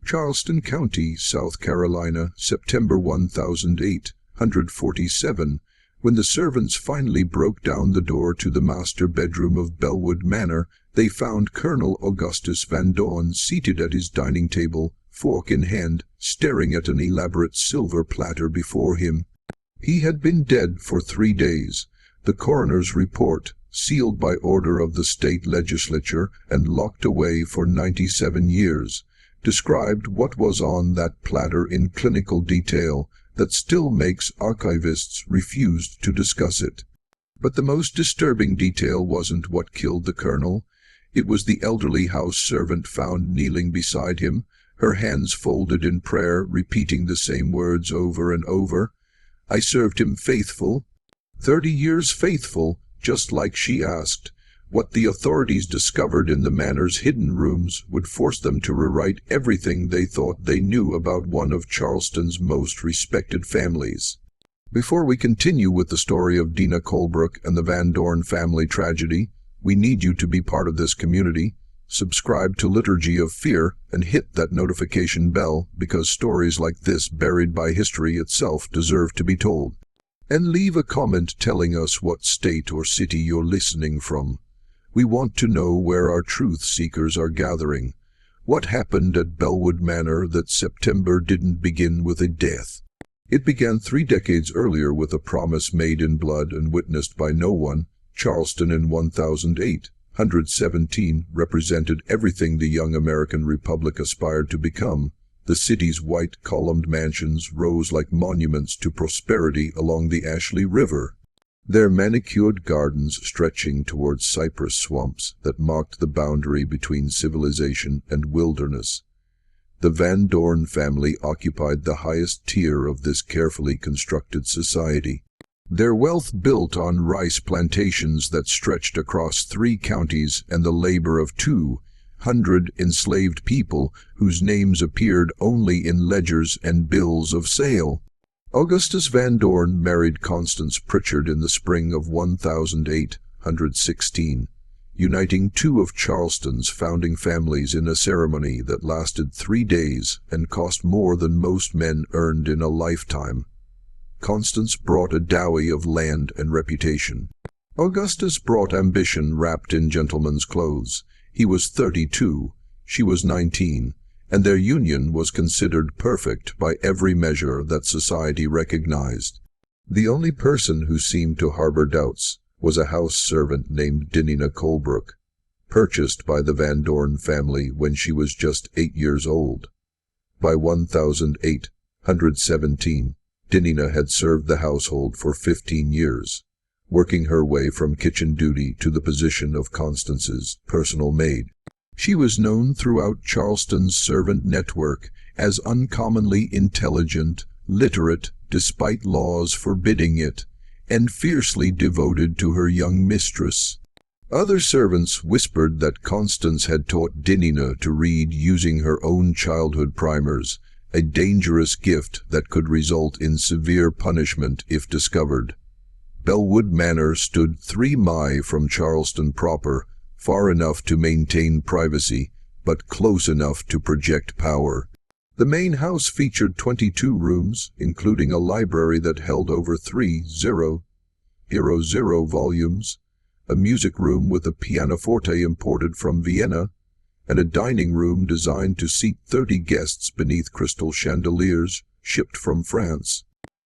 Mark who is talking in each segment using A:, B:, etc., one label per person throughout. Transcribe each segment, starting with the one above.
A: Charleston County, South Carolina, September 1847, when the servants finally broke down the door to the master bedroom of Bellwood Manor, they found Colonel Augustus Van Dorn seated at his dining table, fork in hand, staring at an elaborate silver platter before him. He had been dead for 3 days. The coroner's report, sealed by order of the state legislature and locked away for 97 years, described what was on that platter in clinical detail that still makes archivists refuse to discuss it. But the most disturbing detail wasn't what killed the colonel. It was the elderly house servant found kneeling beside him, her hands folded in prayer, repeating the same words over and over. "I served him faithful, 30 years faithful," just like she asked. What the authorities discovered in the manor's hidden rooms would force them to rewrite everything they thought they knew about one of Charleston's most respected families. Before we continue with the story of Dinah Colebrook and the Van Dorn family tragedy, we need you to be part of this community. Subscribe to Liturgy of Fear and hit that notification bell, because stories like this buried by history itself deserve to be told. And leave a comment telling us what state or city you're listening from. We want to know where our truth seekers are gathering. What happened at Bellwood Manor that September didn't begin with a death? It began 3 decades earlier with a promise made in blood and witnessed by no one. Charleston in 1817 represented everything the young American Republic aspired to become. The city's white-columned mansions rose like monuments to prosperity along the Ashley River, their manicured gardens stretching towards cypress swamps that marked the boundary between civilization and wilderness. The Van Dorn family occupied the highest tier of this carefully constructed society. Their wealth built on rice plantations that stretched across 3 counties and the labor of 200 enslaved people whose names appeared only in ledgers and bills of sale. Augustus Van Dorn married Constance Pritchard in the spring of 1816, uniting 2 of Charleston's founding families in a ceremony that lasted 3 days and cost more than most men earned in a lifetime. Constance brought a dowry of land and reputation. Augustus brought ambition wrapped in gentleman's clothes. He was 32, she was 19, and their union was considered perfect by every measure that society recognized. The only person who seemed to harbor doubts was a house servant named Dinah Colebrook, purchased by the Van Dorn family when she was just 8 years old. By 1817, Dinah had served the household for 15 years, working her way from kitchen duty to the position of Constance's personal maid. She was known throughout Charleston's servant network as uncommonly intelligent, literate, despite laws forbidding it, and fiercely devoted to her young mistress. Other servants whispered that Constance had taught Dinah to read using her own childhood primers, a dangerous gift that could result in severe punishment if discovered. Bellwood Manor stood 3 miles from Charleston proper, far enough to maintain privacy, but close enough to project power. The main house featured 22 rooms, including a library that held over 300 volumes, a music room with a pianoforte imported from Vienna, and a dining room designed to seat 30 guests beneath crystal chandeliers shipped from France.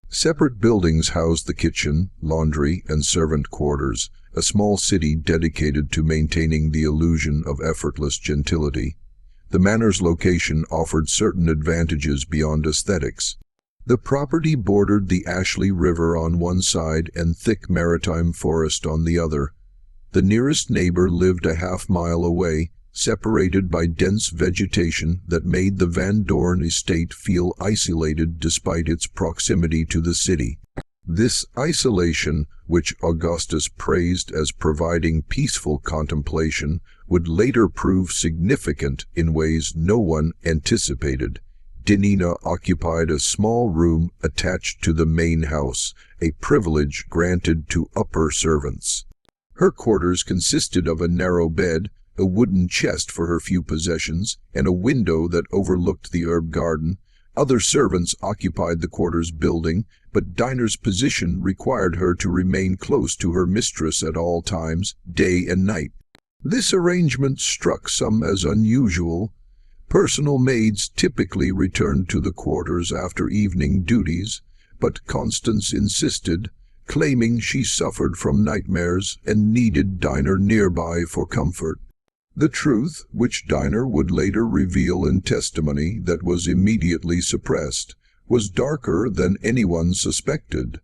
A: Separate buildings housed the kitchen, laundry, and servant quarters, a small city dedicated to maintaining the illusion of effortless gentility. The manor's location offered certain advantages beyond aesthetics. The property bordered the Ashley River on one side and thick maritime forest on the other. The nearest neighbor lived a half-mile away, separated by dense vegetation that made the Van Dorn estate feel isolated despite its proximity to the city. This isolation, which Augustus praised as providing peaceful contemplation, would later prove significant in ways no one anticipated. Dinah occupied a small room attached to the main house, a privilege granted to upper servants. Her quarters consisted of a narrow bed, a wooden chest for her few possessions, and a window that overlooked the herb garden. Other servants occupied the quarters building, but Dinah's position required her to remain close to her mistress at all times, day and night. This arrangement struck some as unusual. Personal maids typically returned to the quarters after evening duties, but Constance insisted, claiming she suffered from nightmares and needed Dinah nearby for comfort. The truth, which Dinah would later reveal in testimony that was immediately suppressed, was darker than anyone suspected.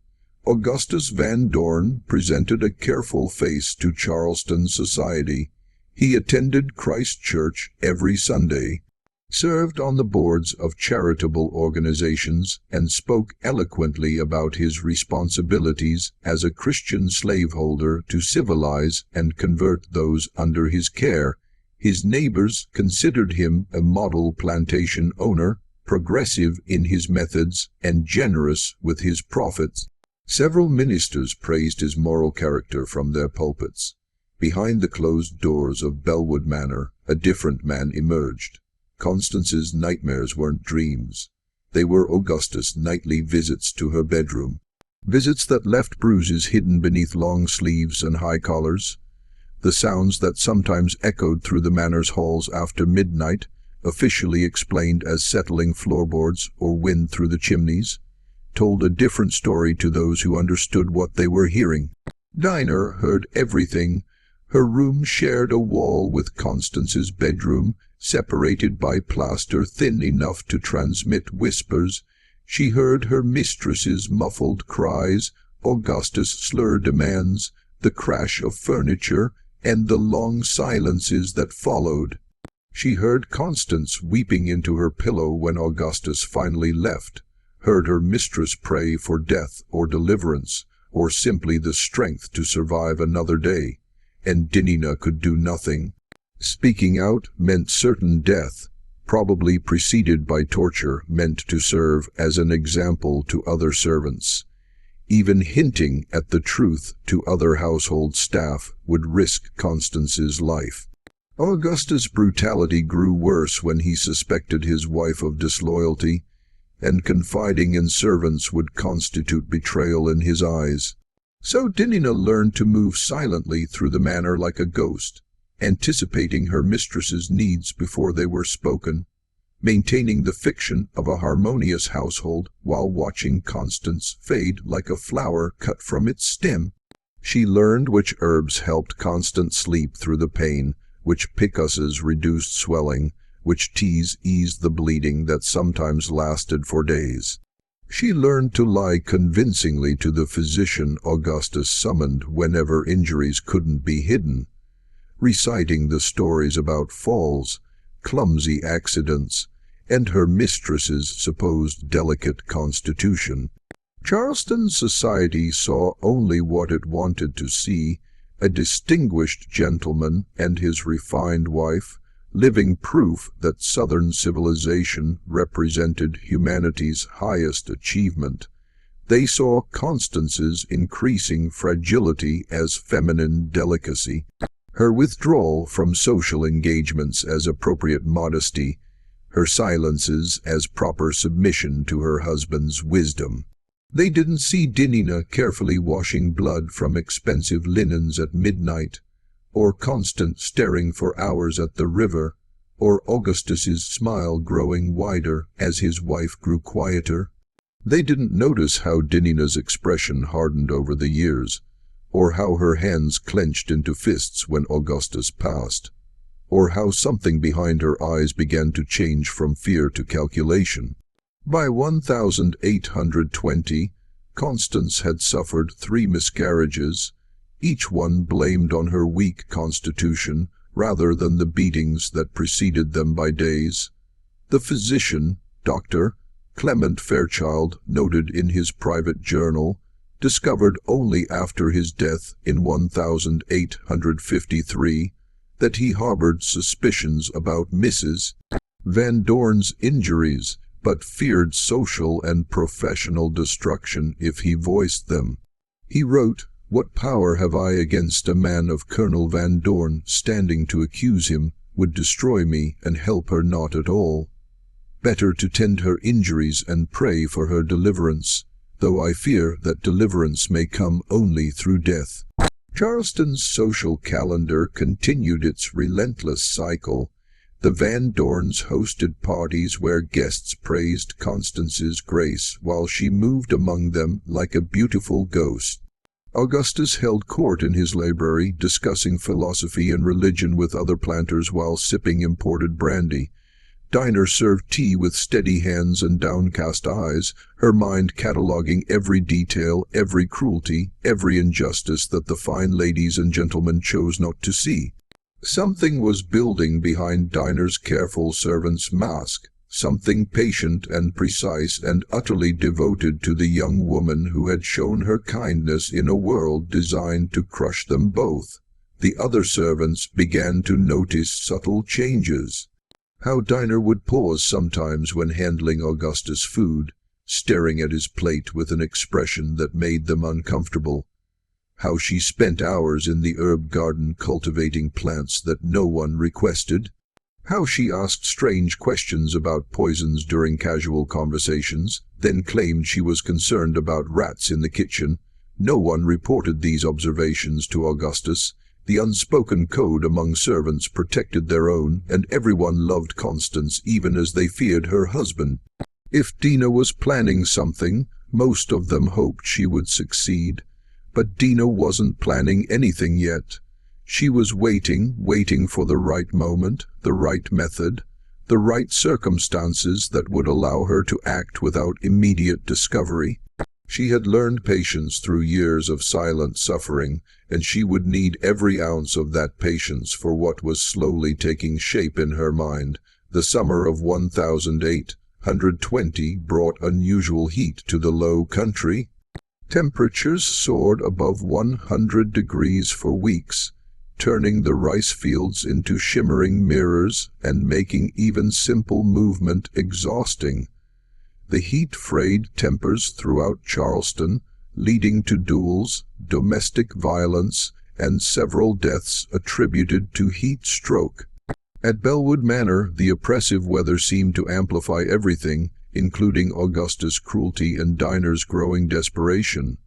A: Augustus Van Dorn presented a careful face to Charleston society. He attended Christ Church every Sunday, served on the boards of charitable organizations, and spoke eloquently about his responsibilities as a Christian slaveholder to civilize and convert those under his care. His neighbors considered him a model plantation owner, progressive in his methods and generous with his profits. Several ministers praised his moral character from their pulpits. Behind the closed doors of Bellwood Manor, a different man emerged. Constance's nightmares weren't dreams. They were Augustus' nightly visits to her bedroom. Visits that left bruises hidden beneath long sleeves and high collars. The sounds that sometimes echoed through the manor's halls after midnight, officially explained as settling floorboards or wind through the chimneys, told a different story to those who understood what they were hearing. Dinah heard everything. Her room shared a wall with Constance's bedroom, separated by plaster thin enough to transmit whispers. She heard her mistress's muffled cries, Augustus' slurred demands, the crash of furniture, and the long silences that followed. She heard Constance weeping into her pillow when Augustus finally left, heard her mistress pray for death or deliverance, or simply the strength to survive another day, and Dinah could do nothing. Speaking out meant certain death, probably preceded by torture meant to serve as an example to other servants. Even hinting at the truth to other household staff would risk Constance's life. Augustus' brutality grew worse when he suspected his wife of disloyalty, and confiding in servants would constitute betrayal in his eyes. So Dinah learned to move silently through the manor like a ghost, anticipating her mistress's needs before they were spoken, maintaining the fiction of a harmonious household while watching Constance fade like a flower cut from its stem. She learned which herbs helped Constance sleep through the pain, which picusses reduced swelling, which teas eased the bleeding that sometimes lasted for days. She learned to lie convincingly to the physician Augustus summoned whenever injuries couldn't be hidden, reciting the stories about falls, clumsy accidents, and her mistress's supposed delicate constitution. Charleston society saw only what it wanted to see, a distinguished gentleman and his refined wife, living proof that Southern civilization represented humanity's highest achievement. They saw Constance's increasing fragility as feminine delicacy, her withdrawal from social engagements as appropriate modesty, her silences as proper submission to her husband's wisdom. They didn't see Dinah carefully washing blood from expensive linens at midnight, or Constant staring for hours at the river, or Augustus's smile growing wider as his wife grew quieter. They didn't notice how Dinah's expression hardened over the years, or how her hands clenched into fists when Augustus passed, or how something behind her eyes began to change from fear to calculation. By 1820, Constance had suffered 3 miscarriages, each one blamed on her weak constitution rather than the beatings that preceded them by days. The physician, Dr. Clement Fairchild, noted in his private journal, discovered only after his death in 1853 that he harbored suspicions about Mrs. Van Dorn's injuries, but feared social and professional destruction if he voiced them. He wrote, What power have I against a man of Colonel Van Dorn standing to accuse him would destroy me and help her not at all. Better to tend her injuries and pray for her deliverance, though I fear that deliverance may come only through death. Charleston's social calendar continued its relentless cycle. The Van Dorns hosted parties where guests praised Constance's grace while she moved among them like a beautiful ghost. Augustus held court in his library, discussing philosophy and religion with other planters while sipping imported brandy. Dinah served tea with steady hands and downcast eyes, her mind cataloguing every detail, every cruelty, every injustice that the fine ladies and gentlemen chose not to see. Something was building behind Dinah's careful servant's mask, something patient and precise and utterly devoted to the young woman who had shown her kindness in a world designed to crush them both. The other servants began to notice subtle changes. How Dinah would pause sometimes when handling Augustus' food, staring at his plate with an expression that made them uncomfortable. How she spent hours in the herb garden cultivating plants that no one requested. How she asked strange questions about poisons during casual conversations, then claimed she was concerned about rats in the kitchen. No one reported these observations to Augustus. The unspoken code among servants protected their own, and everyone loved Constance even as they feared her husband. If Dinah was planning something, most of them hoped she would succeed. But Dinah wasn't planning anything yet. She was waiting for the right moment, the right method, the right circumstances that would allow her to act without immediate discovery. She had learned patience through years of silent suffering, and she would need every ounce of that patience for what was slowly taking shape in her mind. The summer of 1820 brought unusual heat to the low country. Temperatures soared above 100 degrees for weeks, turning the rice fields into shimmering mirrors and making even simple movement exhausting. The heat frayed tempers throughout Charleston, leading to duels, domestic violence, and several deaths attributed to heat stroke. At Bellwood Manor, the oppressive weather seemed to amplify everything, including Augustus' cruelty and Dinah's growing desperation.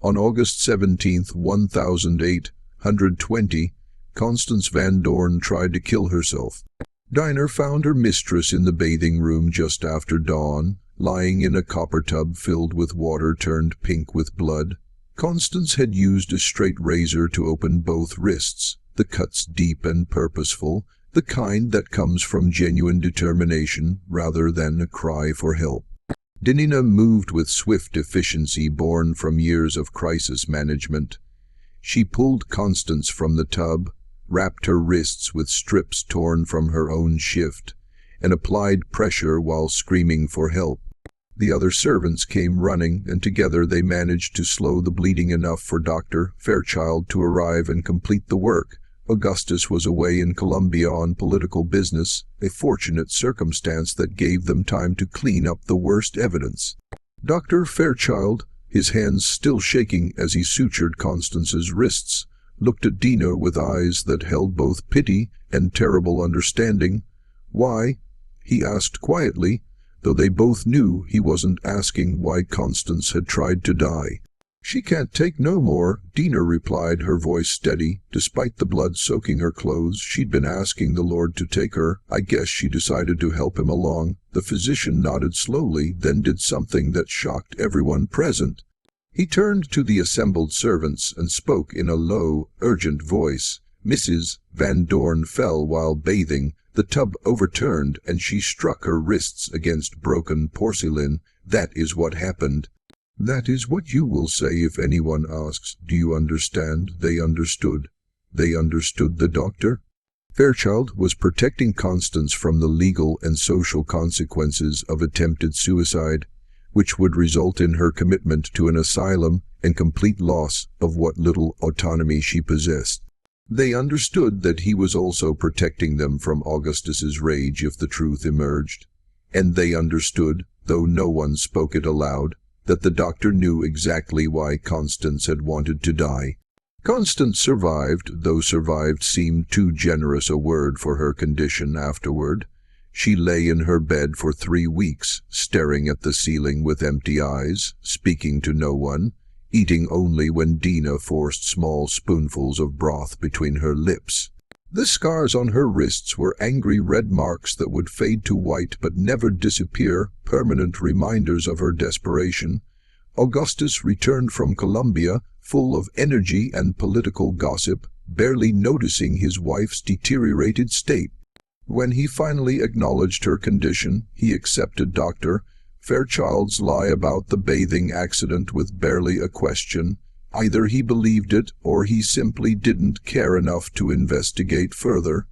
A: On August 17, 1820, Constance Van Dorn tried to kill herself. Dinah found her mistress in the bathing room just after dawn, lying in a copper tub filled with water turned pink with blood. Constance had used a straight razor to open both wrists, the cuts deep and purposeful, the kind that comes from genuine determination rather than a cry for help. Dinah moved with swift efficiency born from years of crisis management. She pulled Constance from the tub, wrapped her wrists with strips torn from her own shift, and applied pressure while screaming for help. The other servants came running, and together they managed to slow the bleeding enough for Dr. Fairchild to arrive and complete the work. Augustus was away in Columbia on political business, a fortunate circumstance that gave them time to clean up the worst evidence. Dr. Fairchild, his hands still shaking as he sutured Constance's wrists, looked at Dinah with eyes that held both pity and terrible understanding. "Why?" he asked quietly, though they both knew he wasn't asking why Constance had tried to die. "She can't take no more," Dinah replied, her voice steady. Despite the blood soaking her clothes, she'd been asking the Lord to take her. I guess she decided to help him along. The physician nodded slowly, then did something that shocked everyone present. He turned to the assembled servants and spoke in a low, urgent voice. "Mrs. Van Dorn fell while bathing. The tub overturned and she struck her wrists against broken porcelain. That is what happened." "That is what you will say if anyone asks. Do you understand?" They understood. They understood the doctor. Fairchild was protecting Constance from the legal and social consequences of attempted suicide, which would result in her commitment to an asylum and complete loss of what little autonomy she possessed. They understood that he was also protecting them from Augustus's rage if the truth emerged. And they understood, though no one spoke it aloud, that the doctor knew exactly why Constance had wanted to die. Constance survived, though survived seemed too generous a word for her condition afterward. She lay in her bed for 3 weeks, staring at the ceiling with empty eyes, speaking to no one, eating only when Dinah forced small spoonfuls of broth between her lips. The scars on her wrists were angry red marks that would fade to white but never disappear, permanent reminders of her desperation. Augustus returned from Colombia, full of energy and political gossip, barely noticing his wife's deteriorated state. When he finally acknowledged her condition, he accepted Dr. Fairchild's lie about the bathing accident with barely a question. Either he believed it, or he simply didn't care enough to investigate further.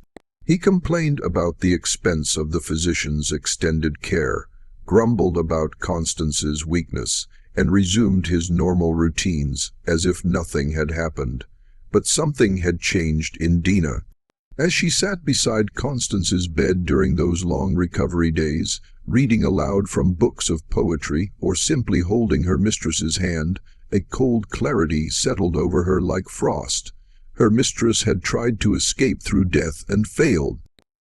A: He complained about the expense of the physician's extended care, grumbled about Constance's weakness, and resumed his normal routines, as if nothing had happened. But something had changed in Dinah. As she sat beside Constance's bed during those long recovery days, reading aloud from books of poetry, or simply holding her mistress's hand, a cold clarity settled over her like frost. Her mistress had tried to escape through death and failed.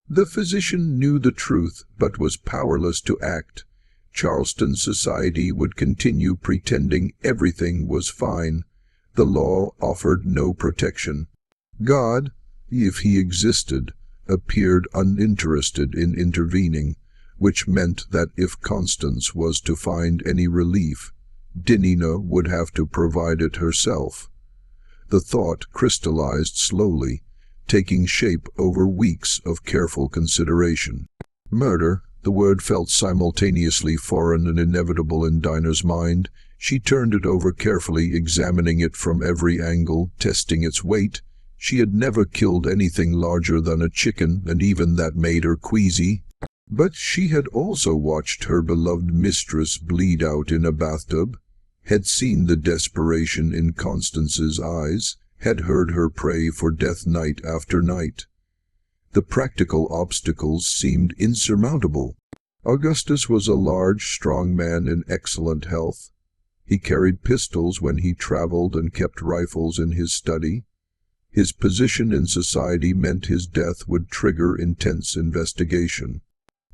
A: The physician knew the truth, but was powerless to act. Charleston society would continue pretending everything was fine. The law offered no protection. God, if he existed, appeared uninterested in intervening, which meant that if Constance was to find any relief, Dinah would have to provide it herself. The thought crystallized slowly, taking shape over weeks of careful consideration. Murder, the word felt simultaneously foreign and inevitable in Dinah's mind. She turned it over carefully, examining it from every angle, testing its weight. She had never killed anything larger than a chicken, and even that made her queasy. But she had also watched her beloved mistress bleed out in a bathtub, had seen the desperation in Constance's eyes, had heard her pray for death night after night. The practical obstacles seemed insurmountable. Augustus was a large, strong man in excellent health. He carried pistols when he traveled and kept rifles in his study. His position in society meant his death would trigger intense investigation.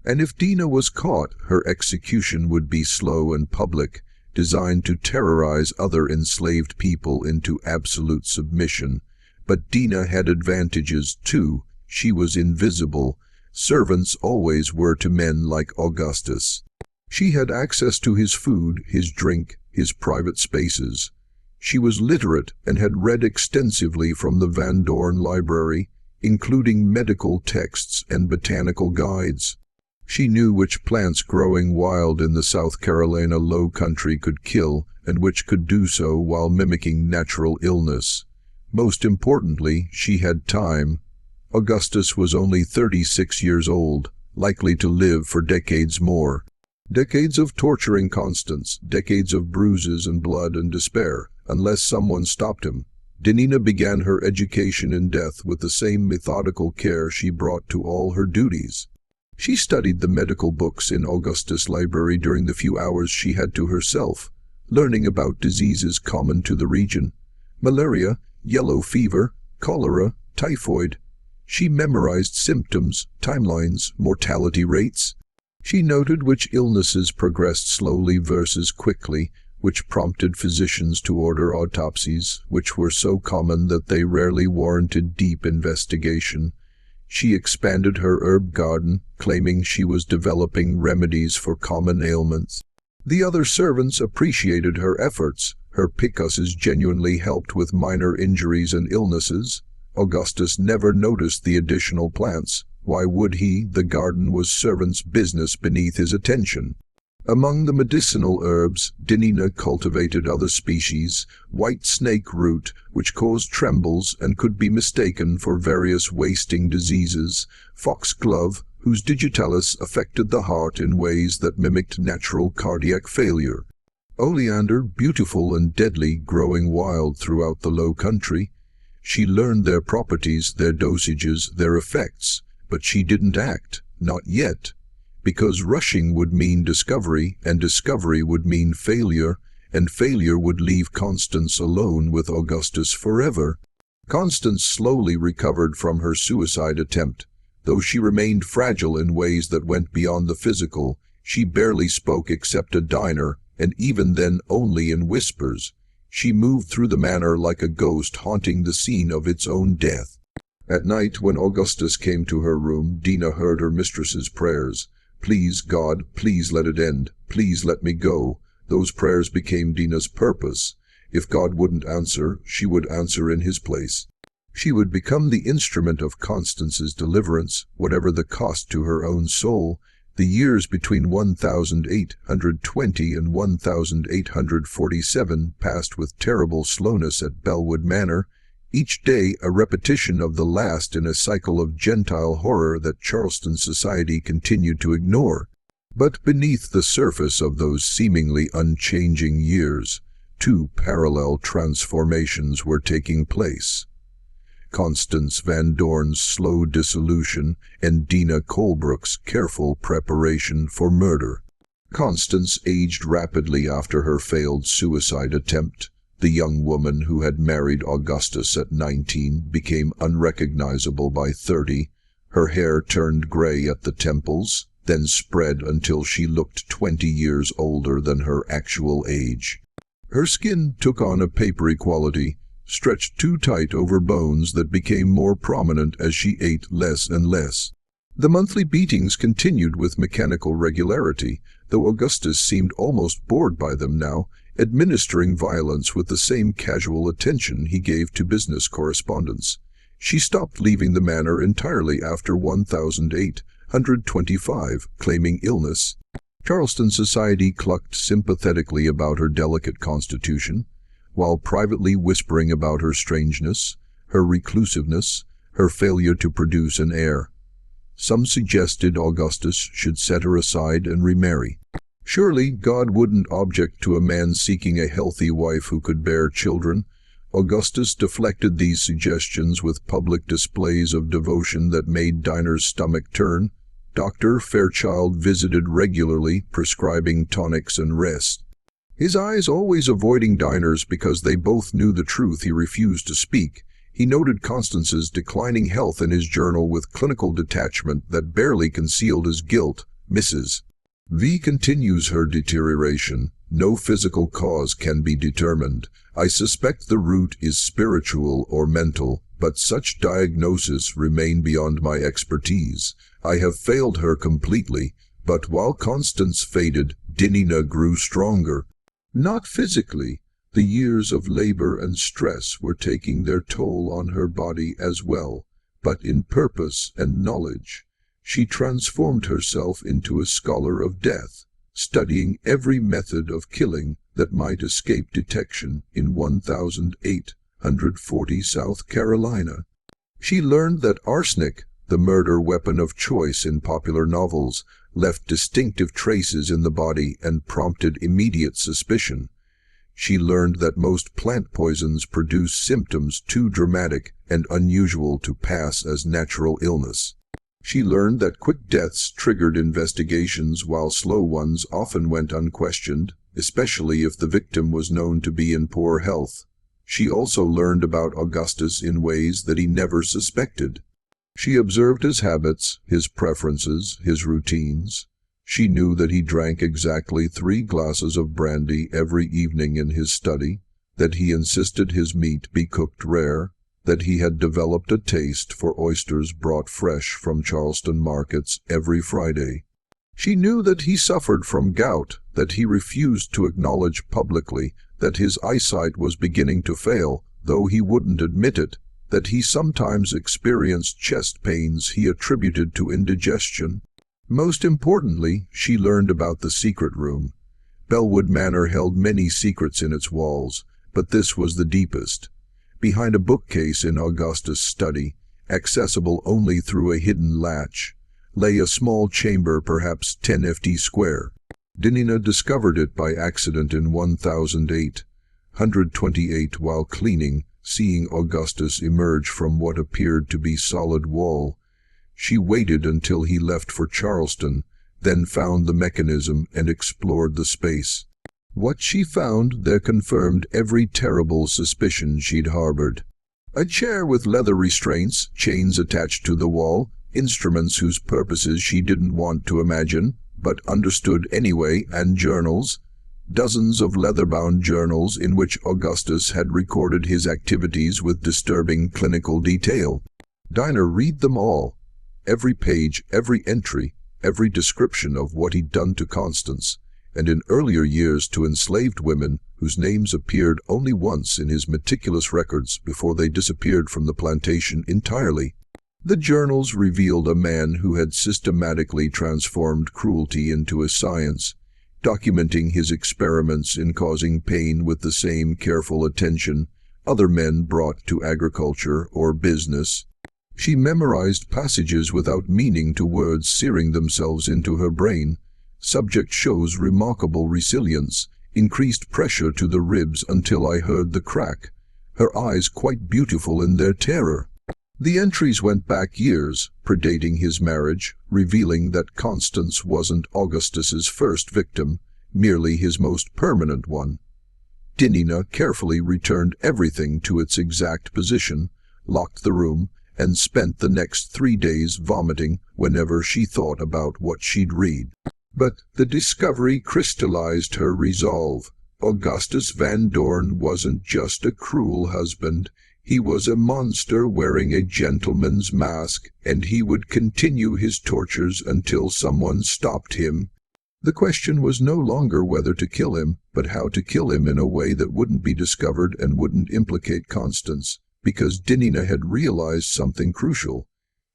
A: And if Dinah was caught, her execution would be slow and public, designed to terrorize other enslaved people into absolute submission. But Dinah had advantages, too. She was invisible. Servants always were to men like Augustus. She had access to his food, his drink, his private spaces. She was literate and had read extensively from the Van Dorn Library, including medical texts and botanical guides. She knew which plants growing wild in the South Carolina low country could kill, and which could do so while mimicking natural illness. Most importantly, she had time. Augustus was only 36 years old, likely to live for decades more. Decades of torturing Constance, decades of bruises and blood and despair, unless someone stopped him. Dinah began her education in death with the same methodical care she brought to all her duties. She studied the medical books in Augustus' library during the few hours she had to herself, learning about diseases common to the region: malaria, yellow fever, cholera, typhoid. She memorized symptoms, timelines, mortality rates. She noted which illnesses progressed slowly versus quickly, which prompted physicians to order autopsies, which were so common that they rarely warranted deep investigation. She expanded her herb garden, claiming she was developing remedies for common ailments. The other servants appreciated her efforts. Her picasses genuinely helped with minor injuries and illnesses. Augustus never noticed the additional plants. Why would he? The garden was servants' business beneath his attention. Among the medicinal herbs, Dinah cultivated other species: white snake root, which caused trembles and could be mistaken for various wasting diseases; foxglove, whose digitalis affected the heart in ways that mimicked natural cardiac failure; oleander, beautiful and deadly, growing wild throughout the low country. She learned their properties, their dosages, their effects, but she didn't act, not yet. Because rushing would mean discovery, and discovery would mean failure. and failure would leave Constance alone with Augustus forever. Constance slowly recovered from her suicide attempt. Though she remained fragile in ways that went beyond the physical, she barely spoke except to Dinah, and even then only in whispers. She moved through the manor like a ghost haunting the scene of its own death. At night, when Augustus came to her room, Dinah heard her mistress's prayers. "Please, God, please let it end. Please let me go." Those prayers became Dinah's purpose. If God wouldn't answer, she would answer in his place. She would become the instrument of Constance's deliverance, whatever the cost to her own soul. The years between 1820 and 1847 passed with terrible slowness at Bellwood Manor, each day a repetition of the last in a cycle of Gentile horror that Charleston society continued to ignore. But beneath the surface of those seemingly unchanging years, two parallel transformations were taking place. Constance Van Dorn's slow dissolution and Dinah Colebrook's careful preparation for murder. Constance aged rapidly after her failed suicide attempt. The young woman who had married Augustus at 19 became unrecognizable by 30. Her hair turned gray at the temples, then spread until she looked 20 years older than her actual age. Her skin took on a papery quality, stretched too tight over bones that became more prominent as she ate less and less. The monthly beatings continued with mechanical regularity, though Augustus seemed almost bored by them now, administering violence with the same casual attention he gave to business correspondence. She stopped leaving the manor entirely after 1825, claiming illness. Charleston society clucked sympathetically about her delicate constitution, while privately whispering about her strangeness, her reclusiveness, her failure to produce an heir. Some suggested Augustus should set her aside and remarry. Surely God wouldn't object to a man seeking a healthy wife who could bear children. Augustus deflected these suggestions with public displays of devotion that made Dinah's stomach turn. Dr. Fairchild visited regularly, prescribing tonics and rest. His eyes always avoiding Dinah's because they both knew the truth he refused to speak. He noted Constance's declining health in his journal with clinical detachment that barely concealed his guilt. Mrs. V continues her deterioration. No physical cause can be determined. I suspect the root is spiritual or mental, but such diagnoses remain beyond my expertise. I have failed her completely, but while Constance faded, Dinah grew stronger. Not physically. The years of labor and stress were taking their toll on her body as well, but in purpose and knowledge. She transformed herself into a scholar of death, studying every method of killing that might escape detection in 1840 South Carolina. She learned that arsenic, the murder weapon of choice in popular novels, left distinctive traces in the body and prompted immediate suspicion. She learned that most plant poisons produce symptoms too dramatic and unusual to pass as natural illness. She learned that quick deaths triggered investigations while slow ones often went unquestioned, especially if the victim was known to be in poor health. She also learned about Augustus in ways that he never suspected. She observed his habits, his preferences, his routines. She knew that he drank exactly 3 glasses of brandy every evening in his study, that he insisted his meat be cooked rare, that he had developed a taste for oysters brought fresh from Charleston markets every Friday. She knew that he suffered from gout, that he refused to acknowledge publicly that his eyesight was beginning to fail, though he wouldn't admit it, that he sometimes experienced chest pains he attributed to indigestion. Most importantly, she learned about the secret room. Bellwood Manor held many secrets in its walls, but this was the deepest. Behind a bookcase in Augustus' study, accessible only through a hidden latch, lay a small chamber perhaps 10 ft square. Dinah discovered it by accident in 1828 while cleaning, seeing Augustus emerge from what appeared to be solid wall. She waited until he left for Charleston, then found the mechanism and explored the space. What she found there confirmed every terrible suspicion she'd harbored. A chair with leather restraints, chains attached to the wall, instruments whose purposes she didn't want to imagine, but understood anyway, and journals. Dozens of leather-bound journals in which Augustus had recorded his activities with disturbing clinical detail. Dinah read them all. Every page, every entry, every description of what he'd done to Constance, and in earlier years to enslaved women whose names appeared only once in his meticulous records before they disappeared from the plantation entirely. The journals revealed a man who had systematically transformed cruelty into a science, documenting his experiments in causing pain with the same careful attention other men brought to agriculture or business. She memorized passages without meaning to words searing themselves into her brain. Subject shows remarkable resilience, increased pressure to the ribs until I heard the crack, her eyes quite beautiful in their terror. The entries went back years, predating his marriage, revealing that Constance wasn't Augustus's first victim, merely his most permanent one. Dinah carefully returned everything to its exact position, locked the room, and spent the next 3 days vomiting whenever she thought about what she'd read. But the discovery crystallized her resolve. Augustus Van Dorn wasn't just a cruel husband. He was a monster wearing a gentleman's mask, and he would continue his tortures until someone stopped him. The question was no longer whether to kill him, but how to kill him in a way that wouldn't be discovered and wouldn't implicate Constance, because Dinah had realized something crucial.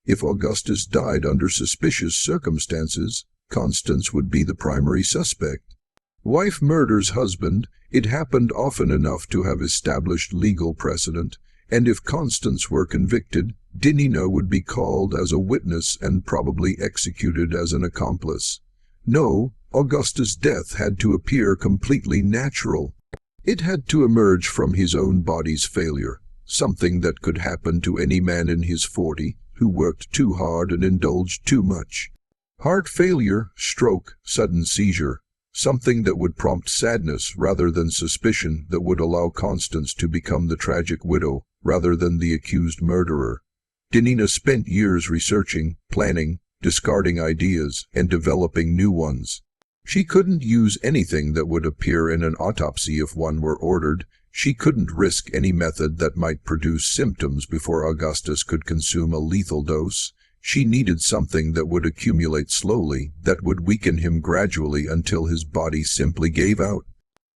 A: If Augustus died under suspicious circumstances, Constance would be the primary suspect. Wife murders husband. It happened often enough to have established legal precedent, and if Constance were convicted, Dinah would be called as a witness and probably executed as an accomplice. No, Augustus' death had to appear completely natural. It had to emerge from his own body's failure, something that could happen to any man in his 40s who worked too hard and indulged too much. Heart failure, stroke, sudden seizure, something that would prompt sadness rather than suspicion, that would allow Constance to become the tragic widow rather than the accused murderer. Dinah spent years researching, planning, discarding ideas, and developing new ones. She couldn't use anything that would appear in an autopsy if one were ordered. She couldn't risk any method that might produce symptoms before Augustus could consume a lethal dose. She needed something that would accumulate slowly, that would weaken him gradually until his body simply gave out.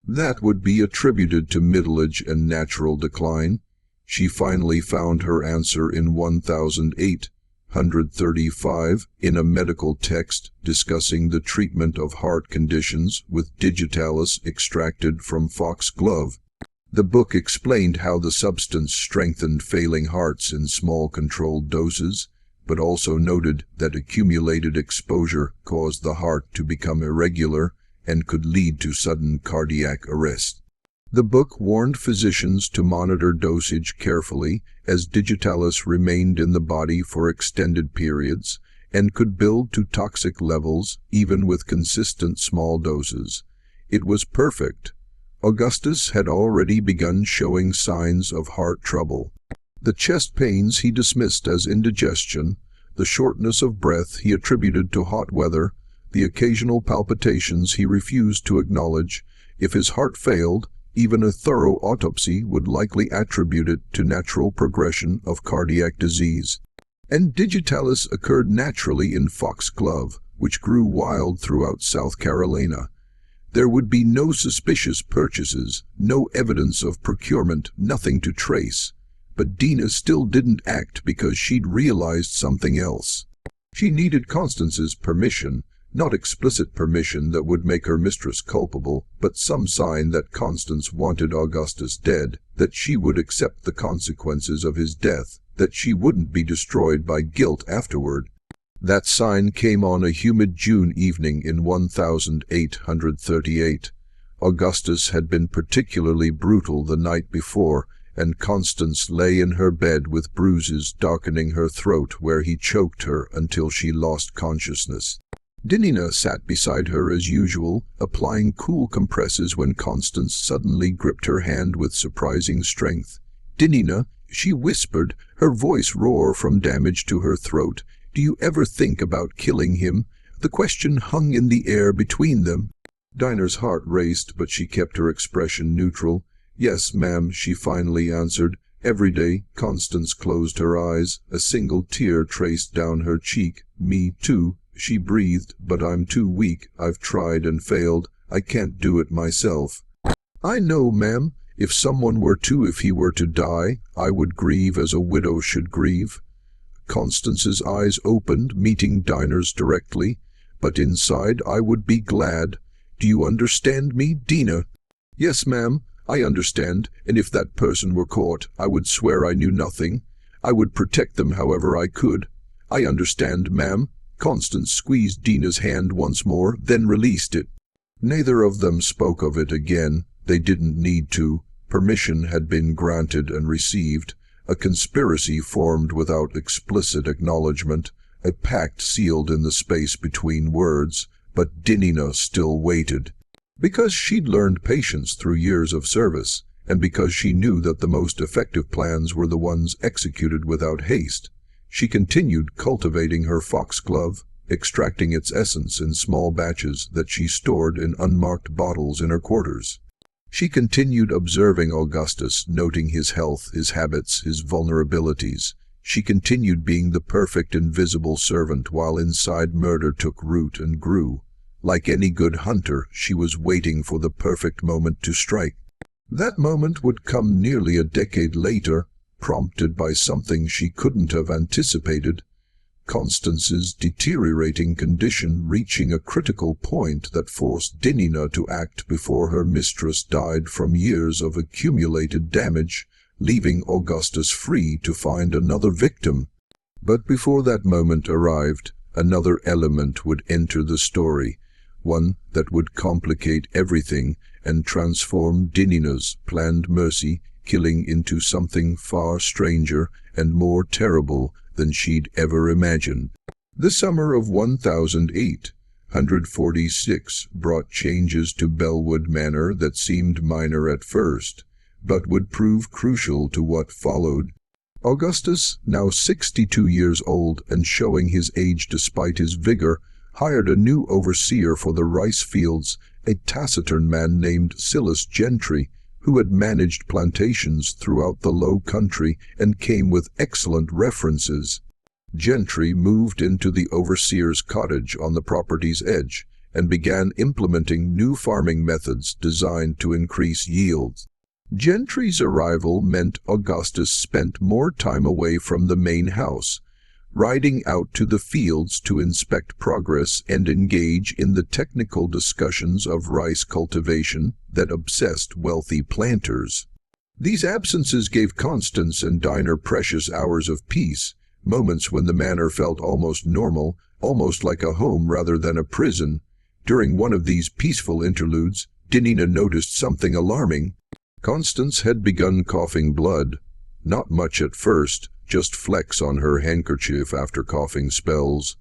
A: That would be attributed to middle age and natural decline. She finally found her answer in 1835 in a medical text discussing the treatment of heart conditions with digitalis extracted from foxglove. The book explained how the substance strengthened failing hearts in small controlled doses, but also noted that accumulated exposure caused the heart to become irregular and could lead to sudden cardiac arrest. The book warned physicians to monitor dosage carefully, as digitalis remained in the body for extended periods and could build to toxic levels even with consistent small doses. It was perfect. Augustus had already begun showing signs of heart trouble. The chest pains he dismissed as indigestion, the shortness of breath he attributed to hot weather, the occasional palpitations he refused to acknowledge. If his heart failed, even a thorough autopsy would likely attribute it to natural progression of cardiac disease. And digitalis occurred naturally in foxglove, which grew wild throughout South Carolina. There would be no suspicious purchases, no evidence of procurement, nothing to trace. But Dinah still didn't act because she'd realized something else. She needed Constance's permission, not explicit permission that would make her mistress culpable, but some sign that Constance wanted Augustus dead, that she would accept the consequences of his death, that she wouldn't be destroyed by guilt afterward. That sign came on a humid June evening in 1838. Augustus had been particularly brutal the night before, and Constance lay in her bed with bruises darkening her throat where he choked her until she lost consciousness. Dinah sat beside her as usual, applying cool compresses when Constance suddenly gripped her hand with surprising strength. "Dinah," she whispered, her voice raw from damage to her throat, "do you ever think about killing him?" The question hung in the air between them. Dinah's heart raced, but she kept her expression neutral. "Yes, ma'am," she finally answered. "Every day." Constance closed her eyes. A single tear traced down her cheek. "Me too," she breathed, "but I'm too weak. I've tried and failed. I can't do it myself." "I know, ma'am. If he were to die, I would grieve as a widow should grieve." Constance's eyes opened, meeting Dinah's directly. "But inside I would be glad. Do you understand me, Dinah?" "Yes, ma'am, I understand, and if that person were caught, I would swear I knew nothing. I would protect them however I could." "I understand, ma'am." Constance squeezed Dinah's hand once more, then released it. Neither of them spoke of it again. They didn't need to. Permission had been granted and received. A conspiracy formed without explicit acknowledgement, a pact sealed in the space between words, but Dinah still waited. Because she'd learned patience through years of service, and because she knew that the most effective plans were the ones executed without haste, she continued cultivating her foxglove, extracting its essence in small batches that she stored in unmarked bottles in her quarters. She continued observing Augustus, noting his health, his habits, his vulnerabilities. She continued being the perfect invisible servant while inside murder took root and grew. Like any good hunter, she was waiting for the perfect moment to strike. That moment would come nearly a decade later, prompted by something she couldn't have anticipated. Constance's deteriorating condition reaching a critical point that forced Dinah to act before her mistress died from years of accumulated damage, leaving Augustus free to find another victim. But before that moment arrived, another element would enter the story, one that would complicate everything and transform Dinah's planned mercy killing into something far stranger and more terrible than she'd ever imagined. The summer of 1846 brought changes to Bellwood Manor that seemed minor at first, but would prove crucial to what followed. Augustus, now 62 years old and showing his age despite his vigor, hired a new overseer for the rice fields, a taciturn man named Silas Gentry, who had managed plantations throughout the Low Country and came with excellent references. Gentry moved into the overseer's cottage on the property's edge and began implementing new farming methods designed to increase yields. Gentry's arrival meant Augustus spent more time away from the main house, riding out to the fields to inspect progress and engage in the technical discussions of rice cultivation that obsessed wealthy planters. These absences gave Constance and Dinah precious hours of peace, moments when the manor felt almost normal, almost like a home rather than a prison. During one of these peaceful interludes, Dinah noticed something alarming. Constance had begun coughing blood. Not much at first, just flecks on her handkerchief after coughing spells.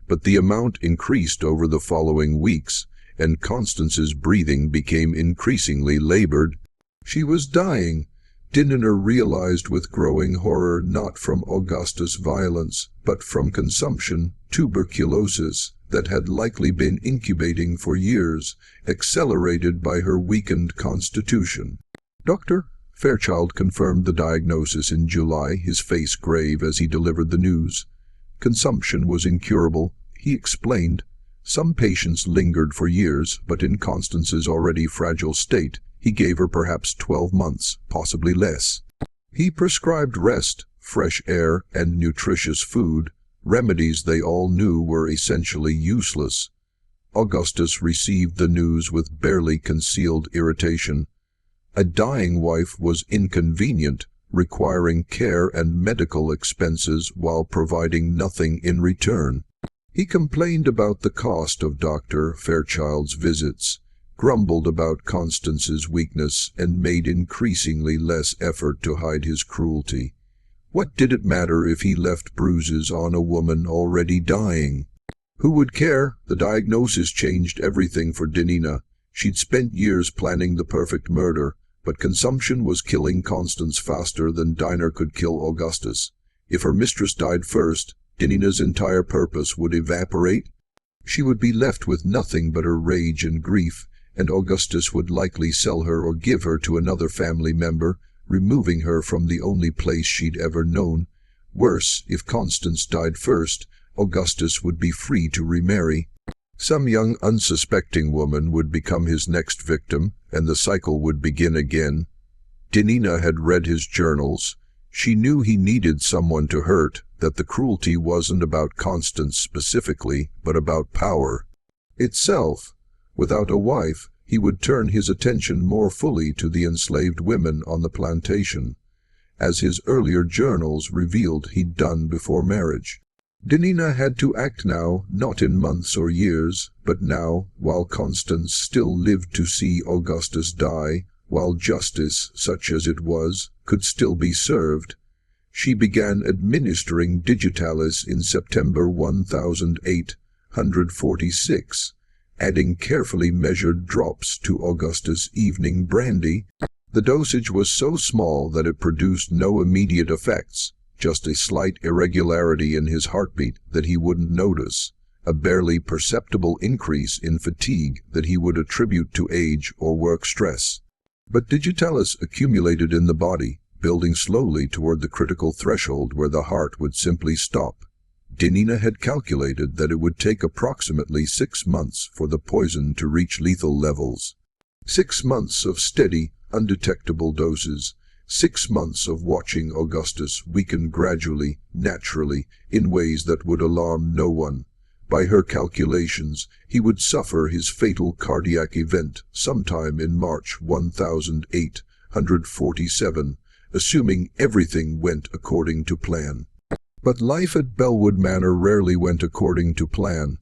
A: But the amount increased over the following weeks, and Constance's breathing became increasingly labored. She was dying. Dinah realized with growing horror, not from Augustus' violence, but from consumption, tuberculosis, that had likely been incubating for years, accelerated by her weakened constitution. Dr. Fairchild confirmed the diagnosis in July, his face grave as he delivered the news. Consumption was incurable, he explained. Some patients lingered for years, but in Constance's already fragile state, he gave her perhaps 12 months, possibly less. He prescribed rest, fresh air, and nutritious food, remedies they all knew were essentially useless. Augustus received the news with barely concealed irritation. A dying wife was inconvenient, requiring care and medical expenses while providing nothing in return. He complained about the cost of Dr. Fairchild's visits, grumbled about Constance's weakness, and made increasingly less effort to hide his cruelty. What did it matter if he left bruises on a woman already dying? Who would care? The diagnosis changed everything for Dinah. She'd spent years planning the perfect murder, but consumption was killing Constance faster than Dinah could kill Augustus. If her mistress died first, Dinah's entire purpose would evaporate. She would be left with nothing but her rage and grief, and Augustus would likely sell her or give her to another family member, removing her from the only place she'd ever known. Worse, if Constance died first, Augustus would be free to remarry. Some young unsuspecting woman would become his next victim, and the cycle would begin again. Dinah had read his journals. She knew he needed someone to hurt, that the cruelty wasn't about Constance specifically, but about power itself. Without a wife, he would turn his attention more fully to the enslaved women on the plantation, as his earlier journals revealed he'd done before marriage. Dinah had to act now, not in months or years, but now, while Constance still lived to see Augustus die, while justice, such as it was, could still be served. She began administering digitalis in September 1846, adding carefully measured drops to Augustus' evening brandy. The dosage was so small that it produced no immediate effects, just a slight irregularity in his heartbeat that he wouldn't notice, a barely perceptible increase in fatigue that he would attribute to age or work stress. But digitalis accumulated in the body, building slowly toward the critical threshold where the heart would simply stop. Dinah had calculated that it would take approximately 6 months for the poison to reach lethal levels. 6 months of steady, undetectable doses. 6 months of watching Augustus weaken gradually, naturally, in ways that would alarm no one. By her calculations, he would suffer his fatal cardiac event sometime in March 1847, assuming everything went according to plan. But life at Bellwood Manor rarely went according to plan.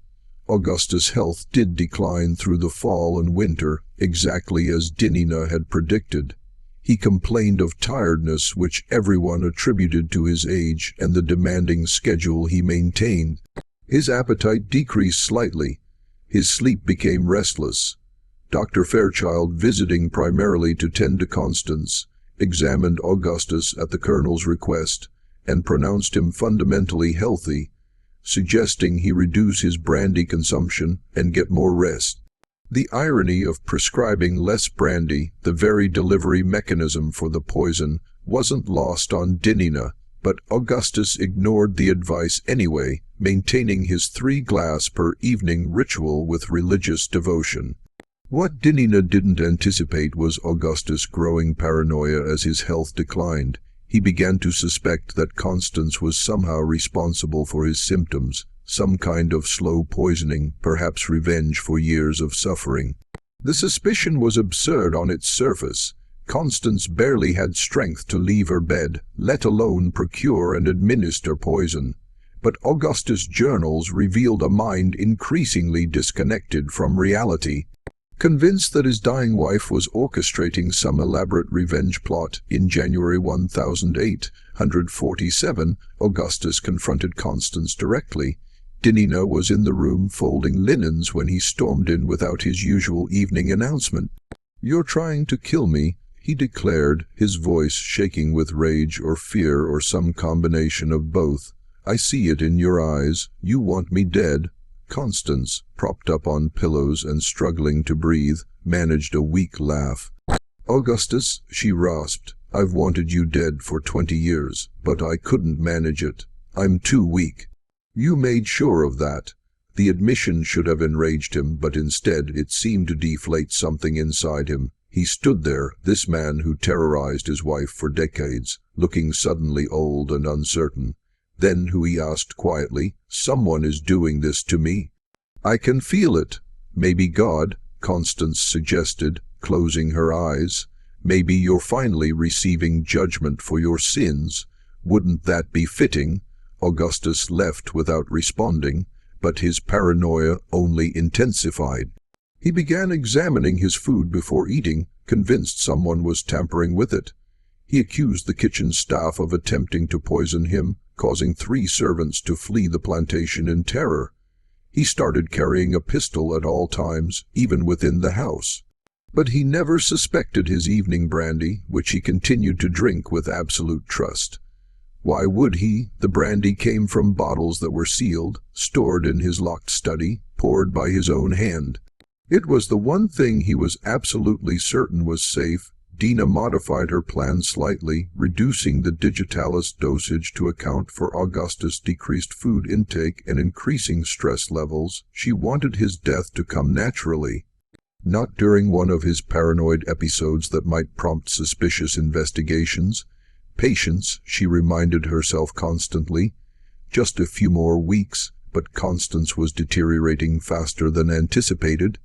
A: Augustus' health did decline through the fall and winter, exactly as Dinah had predicted. He complained of tiredness, which everyone attributed to his age and the demanding schedule he maintained. His appetite decreased slightly. His sleep became restless. Dr. Fairchild, visiting primarily to tend to Constance, examined Augustus at the colonel's request and pronounced him fundamentally healthy, suggesting he reduce his brandy consumption and get more rest. The irony of prescribing less brandy, the very delivery mechanism for the poison, wasn't lost on Dinah, but Augustus ignored the advice anyway, maintaining his 3-glass per evening ritual with religious devotion. What Dinah didn't anticipate was Augustus' growing paranoia as his health declined. He began to suspect that Constance was somehow responsible for his symptoms, some kind of slow poisoning, perhaps revenge for years of suffering. The suspicion was absurd on its surface. Constance barely had strength to leave her bed, let alone procure and administer poison. But Augustus' journals revealed a mind increasingly disconnected from reality. Convinced that his dying wife was orchestrating some elaborate revenge plot, in January 1847, Augustus confronted Constance directly. Dinah was in the room folding linens when he stormed in without his usual evening announcement. "You're trying to kill me," he declared, his voice shaking with rage or fear or some combination of both. "I see it in your eyes. You want me dead." Constance, propped up on pillows and struggling to breathe, managed a weak laugh. "Augustus," she rasped, "I've wanted you dead for 20 years, but I couldn't manage it. I'm too weak." You made sure of that. The admission should have enraged him, but instead it seemed to deflate something inside him. He stood there, this man who terrorized his wife for decades, looking suddenly old and uncertain. Then who he asked quietly, "Someone is doing this to me." "I can feel it." "Maybe God," Constance suggested, closing her eyes. "Maybe you're finally receiving judgment for your sins. Wouldn't that be fitting?" Augustus left without responding, but his paranoia only intensified. He began examining his food before eating, convinced someone was tampering with it. He accused the kitchen staff of attempting to poison him, causing 3 servants to flee the plantation in terror. He started carrying a pistol at all times, even within the house. But he never suspected his evening brandy, which he continued to drink with absolute trust. Why would he? The brandy came from bottles that were sealed, stored in his locked study, poured by his own hand. It was the one thing he was absolutely certain was safe. Dinah modified her plan slightly, reducing the digitalis dosage to account for Augustus' decreased food intake and increasing stress levels. She wanted his death to come naturally, not during one of his paranoid episodes that might prompt suspicious investigations. Patience, she reminded herself constantly. Just a few more weeks, but Constance was deteriorating faster than anticipated.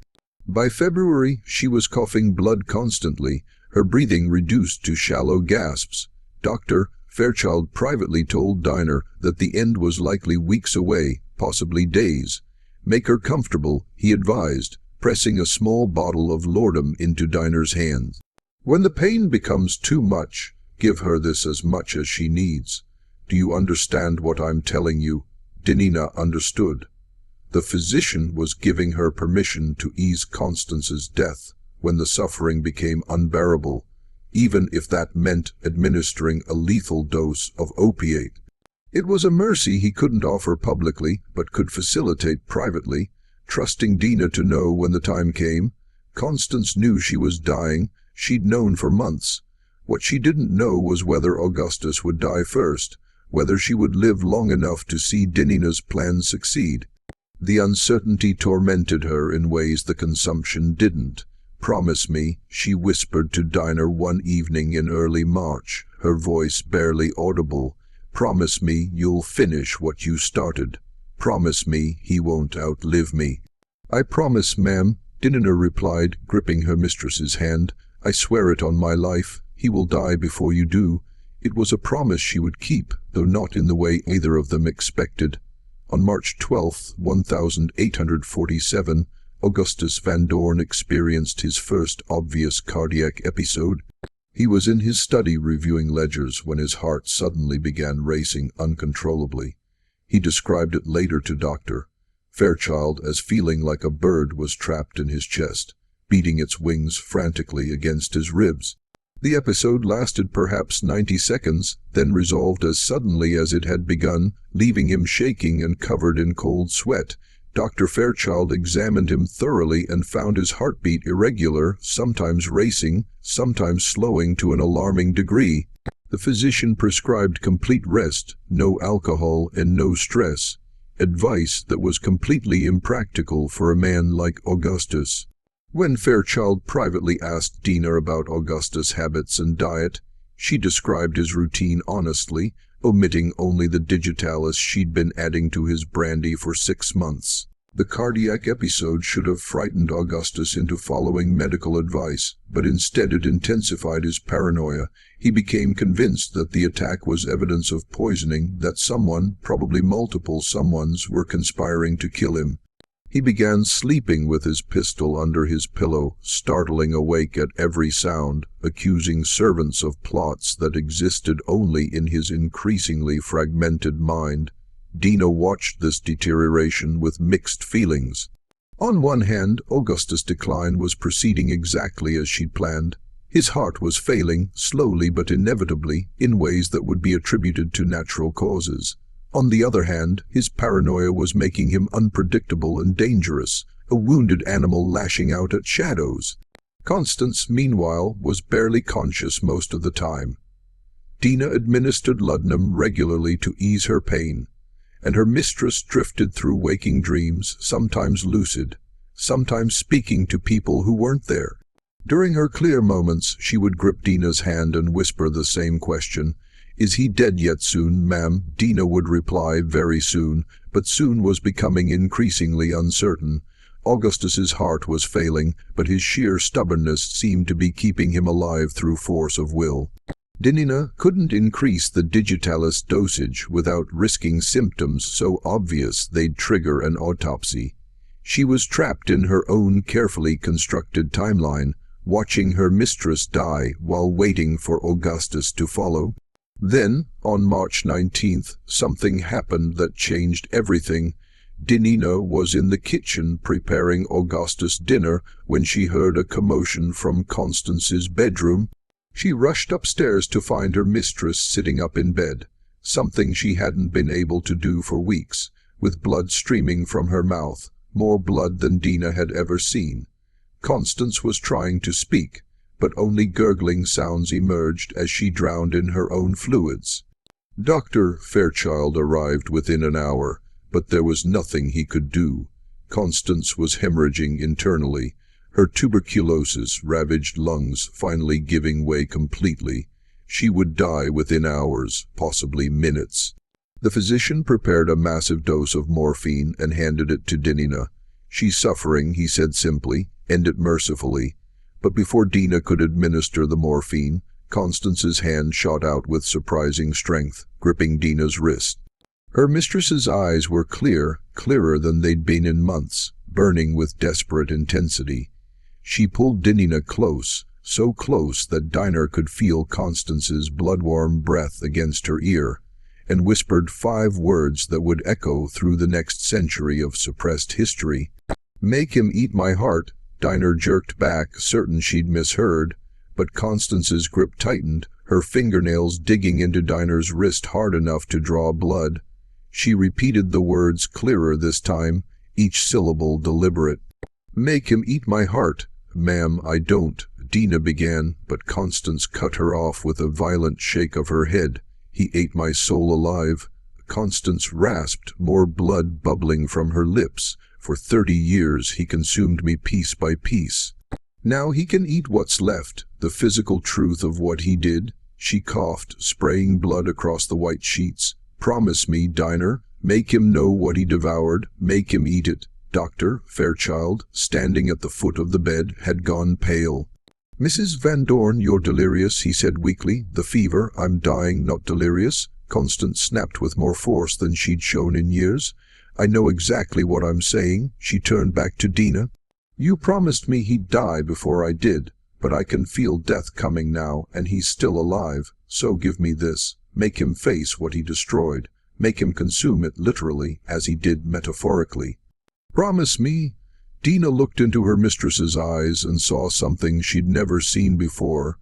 A: By February, she was coughing blood constantly, her breathing reduced to shallow gasps. Dr. Fairchild privately told Dinah that the end was likely weeks away, possibly days. "Make her comfortable," he advised, pressing a small bottle of laudanum into Dinah's hands. "When the pain becomes too much, give her this as much as she needs. Do you understand what I'm telling you?" Dinah understood. The physician was giving her permission to ease Constance's death when the suffering became unbearable, even if that meant administering a lethal dose of opiate. It was a mercy he couldn't offer publicly, but could facilitate privately, trusting Dinah to know when the time came. Constance knew she was dying. She'd known for months. What she didn't know was whether Augustus would die first, whether she would live long enough to see Dinah's plan succeed. The uncertainty tormented her in ways the consumption didn't. "Promise me," she whispered to Dinah one evening in early March, her voice barely audible. "Promise me you'll finish what you started. Promise me he won't outlive me." "I promise, ma'am," Dinah replied, gripping her mistress's hand. "I swear it on my life. He will die before you do." It was a promise she would keep, though not in the way either of them expected. On March 12, 1847, Augustus Van Dorn experienced his first obvious cardiac episode. He was in his study reviewing ledgers when his heart suddenly began racing uncontrollably. He described it later to Dr. Fairchild as feeling like a bird was trapped in his chest, beating its wings frantically against his ribs. The episode lasted perhaps 90 seconds, then resolved as suddenly as it had begun, leaving him shaking and covered in cold sweat. Dr. Fairchild examined him thoroughly and found his heartbeat irregular, sometimes racing, sometimes slowing to an alarming degree. The physician prescribed complete rest, no alcohol, and no stress. Advice that was completely impractical for a man like Augustus. When Fairchild privately asked Dinah about Augustus' habits and diet, she described his routine honestly, omitting only the digitalis she'd been adding to his brandy for 6 months. The cardiac episode should have frightened Augustus into following medical advice, but instead it intensified his paranoia. He became convinced that the attack was evidence of poisoning, that someone, probably multiple someones, were conspiring to kill him. He began sleeping with his pistol under his pillow, startling awake at every sound, accusing servants of plots that existed only in his increasingly fragmented mind. Dinah watched this deterioration with mixed feelings. On one hand, Augustus' decline was proceeding exactly as she'd planned. His heart was failing, slowly but inevitably, in ways that would be attributed to natural causes. On the other hand, his paranoia was making him unpredictable and dangerous, a wounded animal lashing out at shadows. Constance, meanwhile, was barely conscious most of the time. Dinah administered laudanum regularly to ease her pain, and her mistress drifted through waking dreams, sometimes lucid, sometimes speaking to people who weren't there. During her clear moments, she would grip Dinah's hand and whisper the same question. "Is he dead yet soon, ma'am?" Dinah would reply, "Very soon," but soon was becoming increasingly uncertain. Augustus's heart was failing, but his sheer stubbornness seemed to be keeping him alive through force of will. Dinah couldn't increase the digitalis dosage without risking symptoms so obvious they'd trigger an autopsy. She was trapped in her own carefully constructed timeline, watching her mistress die while waiting for Augustus to follow. Then, on March 19th, something happened that changed everything. Dinah was in the kitchen preparing Augustus dinner when she heard a commotion from Constance's bedroom. She rushed upstairs to find her mistress sitting up in bed, something she hadn't been able to do for weeks, with blood streaming from her mouth, more blood than Dinah had ever seen. Constance was trying to speak, but only gurgling sounds emerged as she drowned in her own fluids. Dr. Fairchild arrived within an hour, but there was nothing he could do. Constance was hemorrhaging internally, her tuberculosis-ravaged lungs finally giving way completely. She would die within hours, possibly minutes. The physician prepared a massive dose of morphine and handed it to Dinah. "She's suffering," he said simply. "End it mercifully." But before Dinah could administer the morphine, Constance's hand shot out with surprising strength, gripping Dinah's wrist. Her mistress's eyes were clear, clearer than they'd been in months, burning with desperate intensity. She pulled Dinah close, so close that Dinah could feel Constance's blood-warm breath against her ear, and whispered 5 words that would echo through the next century of suppressed history. "Make him eat my heart." Dinah jerked back, certain she'd misheard, but Constance's grip tightened, her fingernails digging into Dinah's wrist hard enough to draw blood. She repeated the words clearer this time, each syllable deliberate. "Make him eat my heart." "Ma'am, I don't," Dinah began, but Constance cut her off with a violent shake of her head. "He ate my soul alive." Constance rasped, more blood bubbling from her lips. "For 30 years he consumed me piece by piece. Now he can eat what's left, the physical truth of what he did." She coughed, spraying blood across the white sheets. "Promise me, Dinah. Make him know what he devoured. Make him eat it." Dr. Fairchild, standing at the foot of the bed, had gone pale. "Mrs. Van Dorn, you're delirious," he said weakly. "The fever. I'm dying, not delirious." Constance snapped with more force than she'd shown in years. "I know exactly what I'm saying." She turned back to Dinah. "You promised me he'd die before I did, but I can feel death coming now, and he's still alive. So give me this. Make him face what he destroyed. Make him consume it literally, as he did metaphorically. Promise me." Dinah looked into her mistress's eyes and saw something she'd never seen before.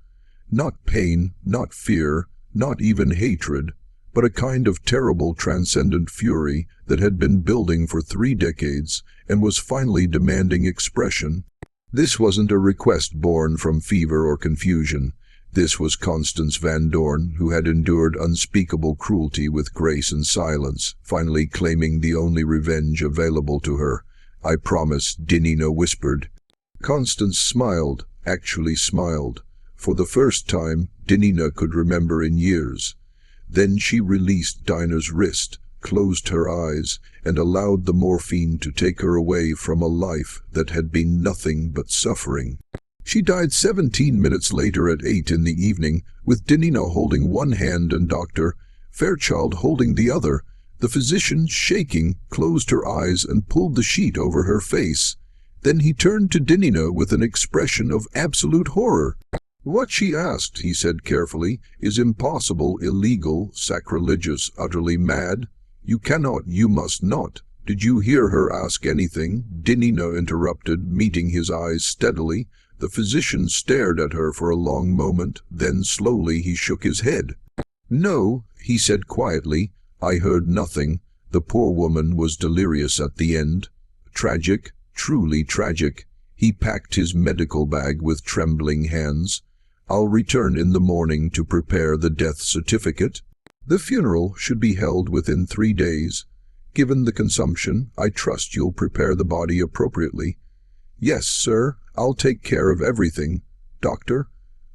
A: Not pain, not fear, not even hatred, but a kind of terrible transcendent fury that had been building for 3 decades and was finally demanding expression. This wasn't a request born from fever or confusion. This was Constance Van Dorn, who had endured unspeakable cruelty with grace and silence, finally claiming the only revenge available to her. "I promise," Dinah whispered. Constance smiled, actually smiled. For the first time, Dinah could remember in years. Then she released Dinah's wrist, closed her eyes, and allowed the morphine to take her away from a life that had been nothing but suffering. She died 17 minutes later at 8 in the evening, with Dinah holding one hand and Dr. Fairchild holding the other. The physician, shaking, closed her eyes and pulled the sheet over her face. Then he turned to Dinah with an expression of absolute horror. "What she asked," he said carefully, "is impossible, illegal, sacrilegious, utterly mad. You cannot, you must not." "Did you hear her ask anything?" Dinah interrupted, meeting his eyes steadily. The physician stared at her for a long moment, then slowly he shook his head. "No," he said quietly, "I heard nothing. The poor woman was delirious at the end. Tragic, truly tragic." He packed his medical bag with trembling hands. "I'll return in the morning to prepare the death certificate. The funeral should be held within 3 days. Given the consumption, I trust you'll prepare the body appropriately." "Yes, sir. I'll take care of everything." Dr.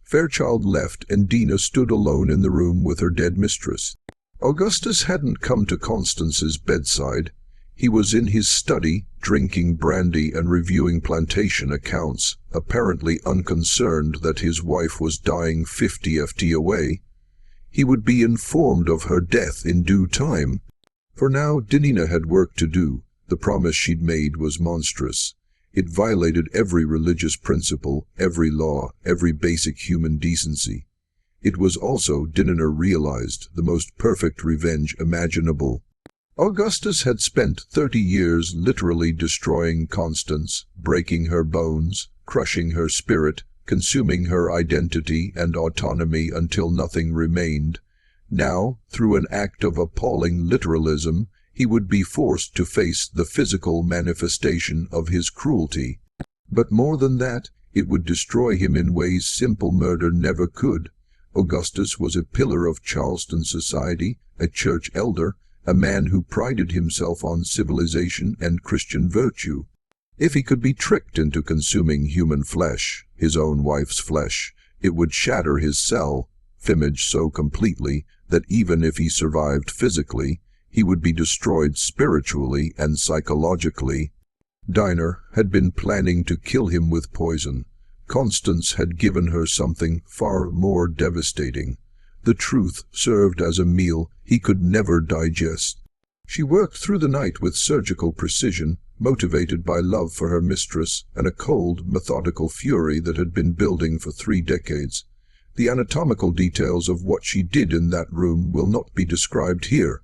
A: Fairchild left, and Dinah stood alone in the room with her dead mistress. Augustus hadn't come to Constance's bedside. He was in his study, drinking brandy and reviewing plantation accounts, apparently unconcerned that his wife was dying 50 ft away. He would be informed of her death in due time. For now, Dinah had work to do. The promise she'd made was monstrous. It violated every religious principle, every law, every basic human decency. It was also, Dinah realized, the most perfect revenge imaginable. Augustus had spent 30 years literally destroying Constance, breaking her bones, crushing her spirit, consuming her identity and autonomy until nothing remained. Now, through an act of appalling literalism, he would be forced to face the physical manifestation of his cruelty. But more than that, it would destroy him in ways simple murder never could. Augustus was a pillar of Charleston society, a church elder, a man who prided himself on civilization and Christian virtue. If he could be tricked into consuming human flesh, his own wife's flesh, it would shatter his self-image so completely that even if he survived physically, he would be destroyed spiritually and psychologically. Dinah had been planning to kill him with poison. Constance had given her something far more devastating. The truth served as a meal he could never digest. She worked through the night with surgical precision, motivated by love for her mistress and a cold, methodical fury that had been building for 3 decades. The anatomical details of what she did in that room will not be described here.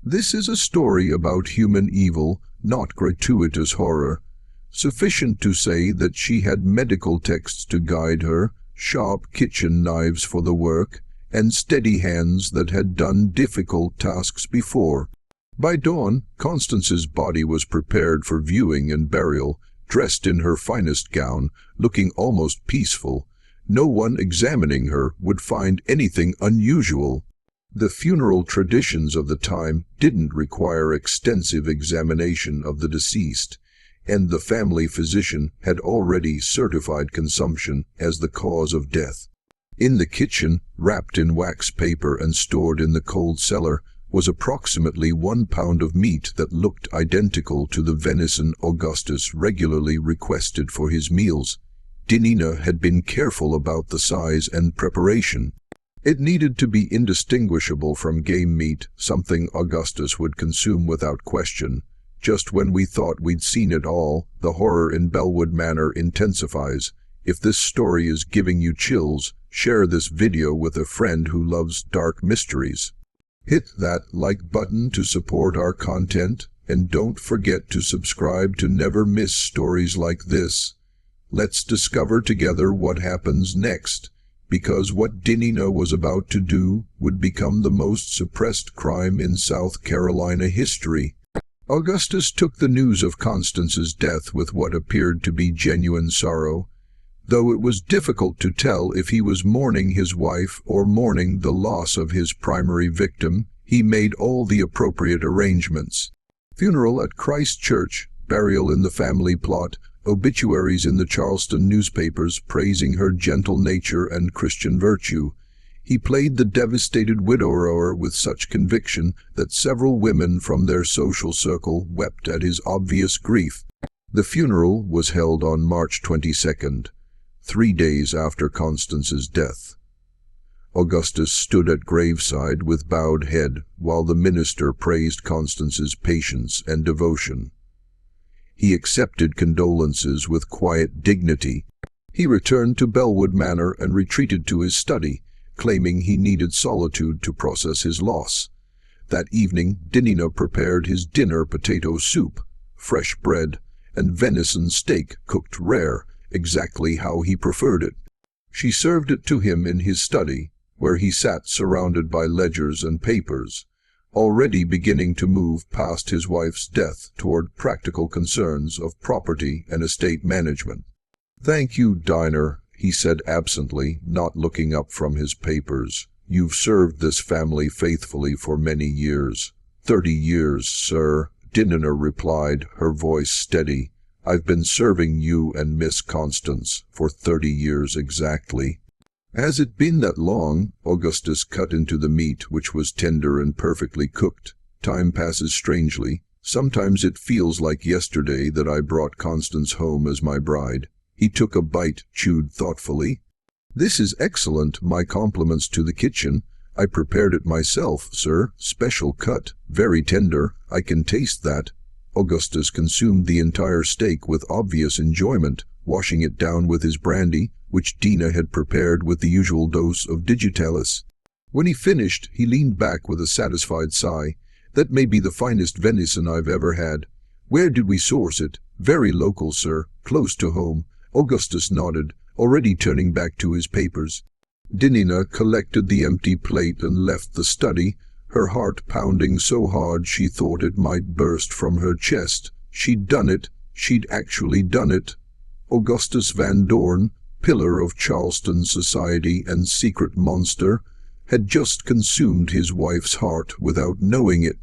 A: This is a story about human evil, not gratuitous horror. Sufficient to say that she had medical texts to guide her, sharp kitchen knives for the work, and steady hands that had done difficult tasks before. By dawn, Constance's body was prepared for viewing and burial, dressed in her finest gown, looking almost peaceful. No one examining her would find anything unusual. The funeral traditions of the time didn't require extensive examination of the deceased, and the family physician had already certified consumption as the cause of death. In the kitchen, wrapped in wax paper and stored in the cold cellar, was approximately 1 pound of meat that looked identical to the venison Augustus regularly requested for his meals. Dinah had been careful about the size and preparation. It needed to be indistinguishable from game meat, something Augustus would consume without question. Just when we thought we'd seen it all, the horror in Bellwood Manor intensifies. If this story is giving you chills, share this video with a friend who loves dark mysteries. Hit that like button to support our content, and don't forget to subscribe to never miss stories like this. Let's discover together what happens next, because what Dinah was about to do would become the most suppressed crime in South Carolina history. Augustus took the news of Constance's death with what appeared to be genuine sorrow, though it was difficult to tell if he was mourning his wife or mourning the loss of his primary victim. He made all the appropriate arrangements. Funeral at Christ Church, burial in the family plot, obituaries in the Charleston newspapers praising her gentle nature and Christian virtue. He played the devastated widower with such conviction that several women from their social circle wept at his obvious grief. The funeral was held on March 22nd, 3 days after Constance's death. Augustus stood at graveside with bowed head while the minister praised Constance's patience and devotion. He accepted condolences with quiet dignity. He returned to Bellwood Manor and retreated to his study, claiming he needed solitude to process his loss. That evening, Dinah prepared his dinner: potato soup, fresh bread, and venison steak cooked rare, exactly how he preferred it. She served it to him in his study, where he sat surrounded by ledgers and papers, already beginning to move past his wife's death toward practical concerns of property and estate management. "Thank you, Dinah," he said absently, not looking up from his papers. "You've served this family faithfully for many years." 30 years, sir," Dinah replied, her voice steady. "I've been serving you and Miss Constance for 30 years exactly." "Has it been that long?" Augustus cut into the meat, which was tender and perfectly cooked. "Time passes strangely. Sometimes it feels like yesterday that I brought Constance home as my bride." He took a bite, chewed thoughtfully. "This is excellent. My compliments to the kitchen. I prepared it myself, sir. Special cut, very tender. I can taste that." Augustus consumed the entire steak with obvious enjoyment, washing it down with his brandy, which Dinah had prepared with the usual dose of digitalis. When he finished, he leaned back with a satisfied sigh. That may be the finest venison I've ever had. Where did we source it? Very local, sir. Close to home. Augustus nodded, already turning back to his papers. Dinah collected the empty plate and left the study, her heart pounding so hard she thought it might burst from her chest. She'd done it. She'd actually done it. Augustus Van Dorn, pillar of Charleston society and secret monster, had just consumed his wife's heart without knowing it.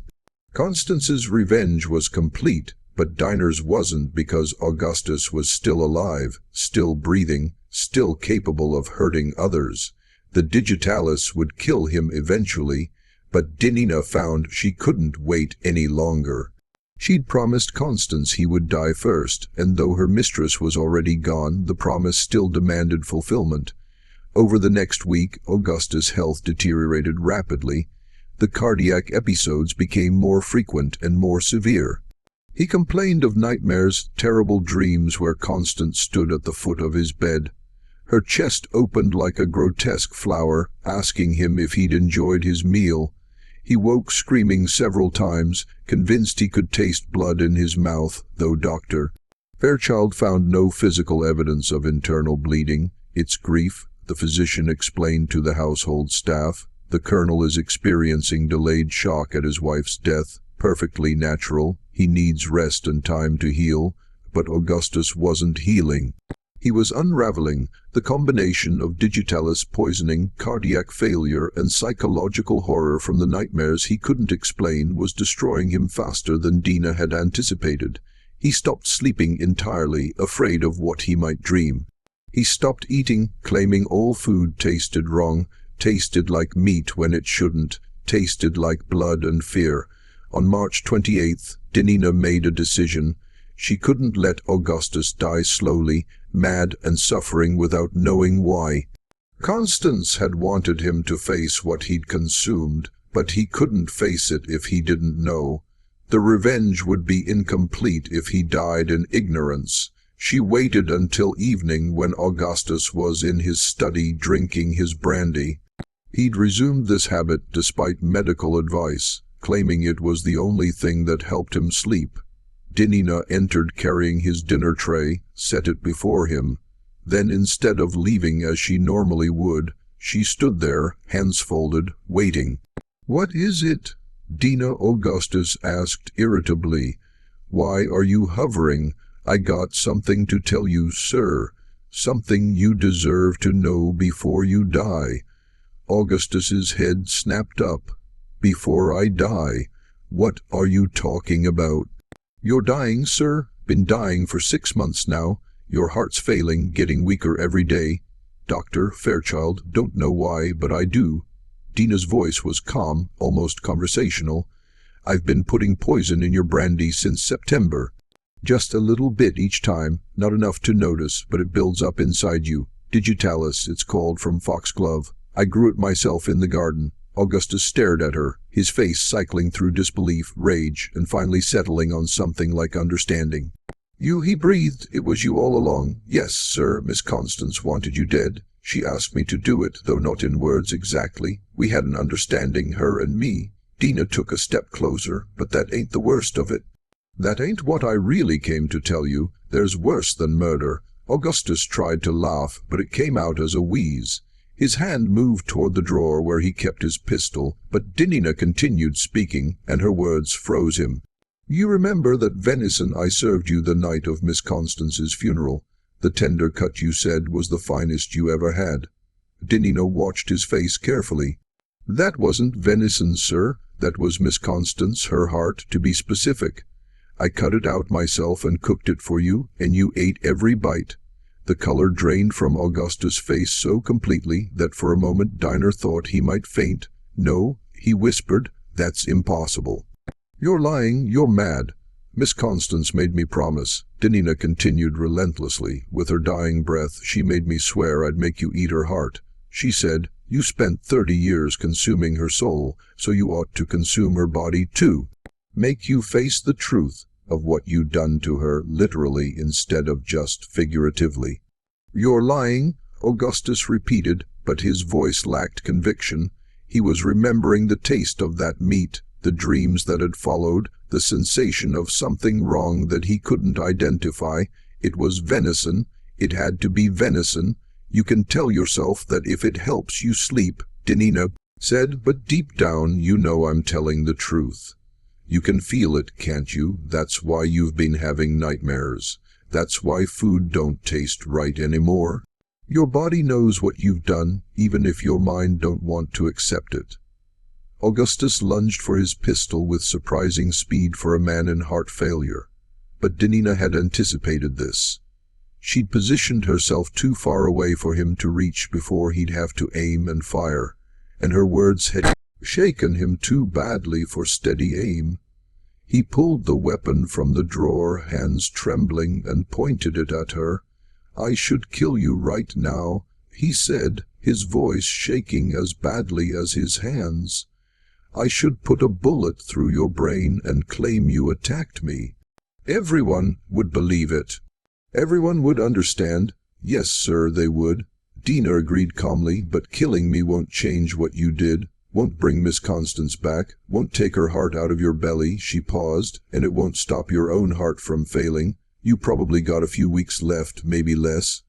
A: Constance's revenge was complete, but Dinah's wasn't, because Augustus was still alive, still breathing, still capable of hurting others. The digitalis would kill him eventually, but Dinah found she couldn't wait any longer. She'd promised Constance he would die first, and though her mistress was already gone, the promise still demanded fulfillment. Over the next week, Augustus' health deteriorated rapidly. The cardiac episodes became more frequent and more severe. He complained of nightmares, terrible dreams where Constance stood at the foot of his bed. Her chest opened like a grotesque flower, asking him if he'd enjoyed his meal. He woke screaming several times, convinced he could taste blood in his mouth, though Dr. Fairchild found no physical evidence of internal bleeding. It's grief, the physician explained to the household staff. The colonel is experiencing delayed shock at his wife's death. Perfectly natural. He needs rest and time to heal. But Augustus wasn't healing. He was unraveling. The combination of digitalis poisoning, cardiac failure, and psychological horror from the nightmares he couldn't explain was destroying him faster than Dinah had anticipated. He stopped sleeping entirely, afraid of what he might dream. He stopped eating, claiming all food tasted wrong, tasted like meat when it shouldn't, tasted like blood and fear. On March 28th, Dinah made a decision. She couldn't let Augustus die slowly, mad and suffering without knowing why. Constance had wanted him to face what he'd consumed, but he couldn't face it if he didn't know. The revenge would be incomplete if he died in ignorance. She waited until evening when Augustus was in his study drinking his brandy. He'd resumed this habit despite medical advice, claiming it was the only thing that helped him sleep. Dinah entered carrying his dinner tray, set it before him. Then, instead of leaving as she normally would, she stood there, hands folded, waiting. "What is it?" Dinah Augustus asked irritably. "Why are you hovering? I got something to tell you, sir. Something you deserve to know before you die." Augustus's head snapped up. "Before I die? What are you talking about?" "You're dying, sir. Been dying for 6 months now. Your heart's failing, getting weaker every day. Dr. Fairchild, don't know why, but I do." Dinah's voice was calm, almost conversational. "I've been putting poison in your brandy since September. Just a little bit each time, not enough to notice, but it builds up inside you. Digitalis, it's called, from foxglove. I grew it myself in the garden." Augustus stared at her, his face cycling through disbelief, rage, and finally settling on something like understanding. "You," he breathed. "It was you all along." "Yes, sir. Miss Constance wanted you dead. She asked me to do it, though not in words exactly. We had an understanding, her and me." Dinah took a step closer. "But that ain't the worst of it." "That ain't what I really came to tell you. There's worse than murder." Augustus tried to laugh, but it came out as a wheeze. His hand moved toward the drawer where he kept his pistol, but Dinah continued speaking, and her words froze him. "You remember that venison I served you the night of Miss Constance's funeral? The tender cut you said was the finest you ever had." Dinah watched his face carefully. "That wasn't venison, sir. That was Miss Constance, her heart, to be specific. I cut it out myself and cooked it for you, and you ate every bite." The color drained from Augustus' face so completely that for a moment Dinah thought he might faint. "No," he whispered, "that's impossible." "You're lying. You're mad." "Miss Constance made me promise." Dinah continued relentlessly. With her dying breath, "She made me swear I'd make you eat her heart. She said, 'You spent 30 years consuming her soul, so you ought to consume her body too. Make you face the truth of what you'd done to her, literally instead of just figuratively.'" "You're lying," Augustus repeated, but his voice lacked conviction. He was remembering the taste of that meat, the dreams that had followed, the sensation of something wrong that he couldn't identify. It was venison. It had to be venison. You can tell yourself that if it helps you sleep, Dinah said, but deep down you know I'm telling the truth. You can feel it, can't you? That's why you've been having nightmares. That's why food don't taste right anymore. Your body knows what you've done, even if your mind don't want to accept it. Augustus lunged for his pistol with surprising speed for a man in heart failure. But Dinah had anticipated this. She'd positioned herself too far away for him to reach before he'd have to aim and fire, and her words had shaken him too badly for steady aim. He pulled the weapon from the drawer, hands trembling, and pointed it at her. "I should kill you right now," he said, his voice shaking as badly as his hands. "I should put a bullet through your brain and claim you attacked me. Everyone would believe it. Everyone would understand." "Yes, sir, they would," Dinah agreed calmly, "but killing me won't change what you did. Won't bring Miss Constance back, won't take her heart out of your belly." She paused. "And it won't stop your own heart from failing. You probably got a few weeks left, maybe less.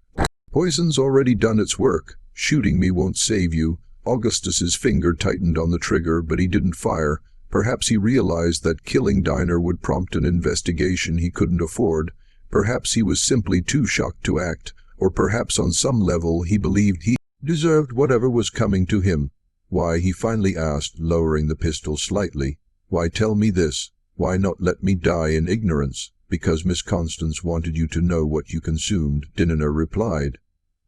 A: Poison's already done its work. Shooting me won't save you." Augustus's finger tightened on the trigger, but he didn't fire. Perhaps he realized that killing Dinah would prompt an investigation he couldn't afford. Perhaps he was simply too shocked to act, or perhaps on some level he believed he deserved whatever was coming to him. "Why?" he finally asked, lowering the pistol slightly. "Why tell me this? Why not let me die in ignorance?" "Because Miss Constance wanted you to know what you consumed," Dinah replied.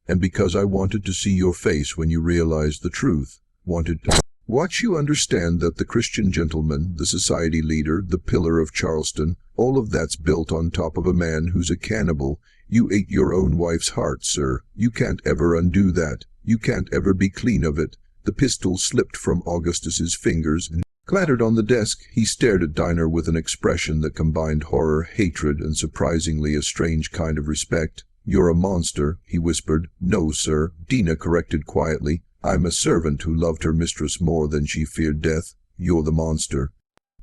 A: "And because I wanted to see your face when you realized the truth. Wanted to watch you understand that the Christian gentleman, the society leader, the pillar of Charleston, all of that's built on top of a man who's a cannibal. You ate your own wife's heart, sir. You can't ever undo that. You can't ever be clean of it." The pistol slipped from Augustus's fingers and clattered on the desk. He stared at Dinah with an expression that combined horror, hatred, and surprisingly a strange kind of respect. "You're a monster," he whispered. "No, sir," Dinah corrected quietly. "I'm a servant who loved her mistress more than she feared death. You're the monster.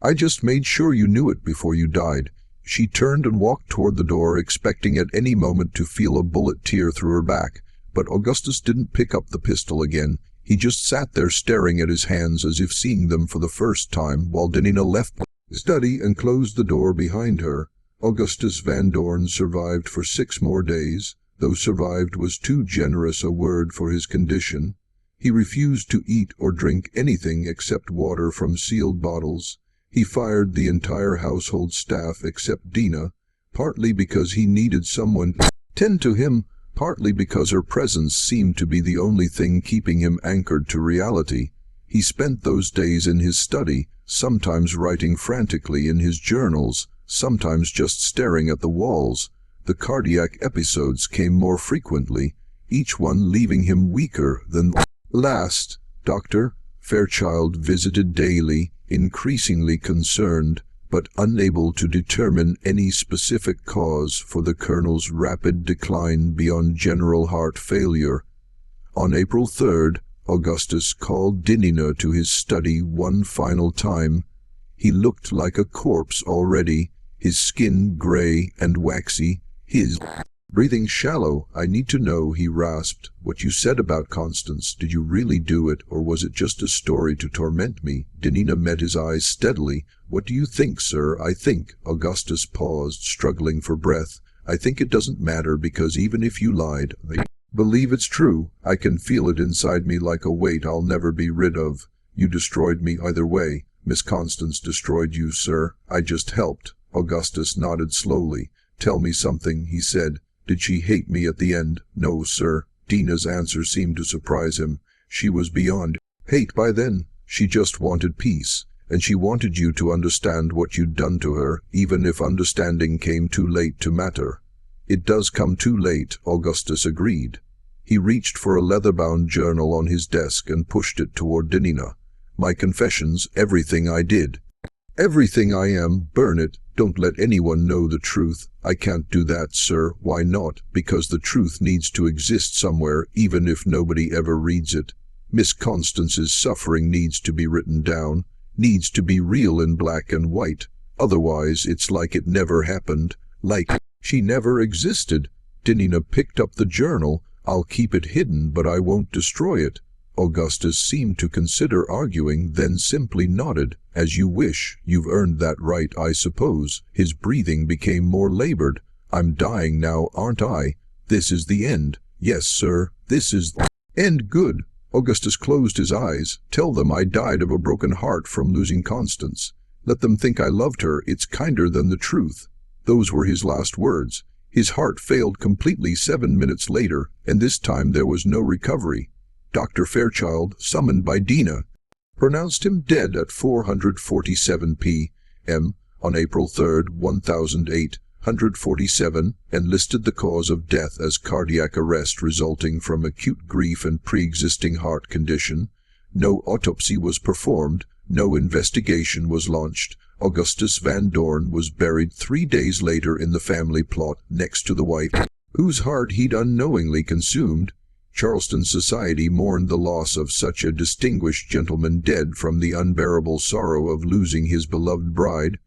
A: I just made sure you knew it before you died." She turned and walked toward the door, expecting at any moment to feel a bullet tear through her back. But Augustus didn't pick up the pistol again. He just sat there staring at his hands as if seeing them for the first time, while Dinah left the study and closed the door behind her. Augustus Van Dorn survived for 6 more days, though survived was too generous a word for his condition. He refused to eat or drink anything except water from sealed bottles. He fired the entire household staff except Dinah, partly because he needed someone to tend to him, partly because her presence seemed to be the only thing keeping him anchored to reality. He spent those days in his study, sometimes writing frantically in his journals, sometimes just staring at the walls. The cardiac episodes came more frequently, each one leaving him weaker than last. Dr. Fairchild visited daily, increasingly concerned, but unable to determine any specific cause for the colonel's rapid decline beyond general heart failure. On April 3rd, Augustus called Dinah to his study one final time. He looked like a corpse already, his skin gray and waxy, his breathing shallow. "I need to know," he rasped, "what you said about Constance. Did you really do it, or was it just a story to torment me?" Dinah met his eyes steadily. "What do you think, sir?" "I think," Augustus paused, struggling for breath. "I think it doesn't matter, because even if you lied, I believe it's true. I can feel it inside me like a weight I'll never be rid of. You destroyed me either way. Miss Constance destroyed you, sir. I just helped." Augustus nodded slowly. "Tell me something," he said. "Did she hate me at the end?" "No, sir." Dinah's answer seemed to surprise him. "She was beyond hate by then. She just wanted peace, and she wanted you to understand what you'd done to her, even if understanding came too late to matter." "It does come too late," Augustus agreed. He reached for a leather-bound journal on his desk and pushed it toward Dinah. "My confessions, everything I did. Everything I am, burn it. Don't let anyone know the truth." "I can't do that, sir." "Why not?" "Because the truth needs to exist somewhere, even if nobody ever reads it. Miss Constance's suffering needs to be written down. needs to be real in black and white. Otherwise, it's like it never happened, like she never existed. Dinah picked up the journal. I'll keep it hidden, but I won't destroy it. Augustus seemed to consider arguing, then simply nodded. As you wish. You've earned that right, I suppose. His breathing became more labored. I'm dying now, aren't I? This is the end. Yes, sir, this is the end. Good. Augustus closed his eyes. Tell them I died of a broken heart from losing Constance. Let them think I loved her. It's kinder than the truth. Those were his last words. His heart failed completely 7 minutes later, and this time there was no recovery. Dr. Fairchild, summoned by Dinah, pronounced him dead at 4:47 p.m. on April 3, 1847, and listed the cause of death as cardiac arrest resulting from acute grief and pre-existing heart condition. No autopsy was performed. No investigation was launched. Augustus Van Dorn was buried 3 days later in the family plot next to the wife, whose heart he'd unknowingly consumed. Charleston society mourned the loss of such a distinguished gentleman dead from the unbearable sorrow of losing his beloved bride.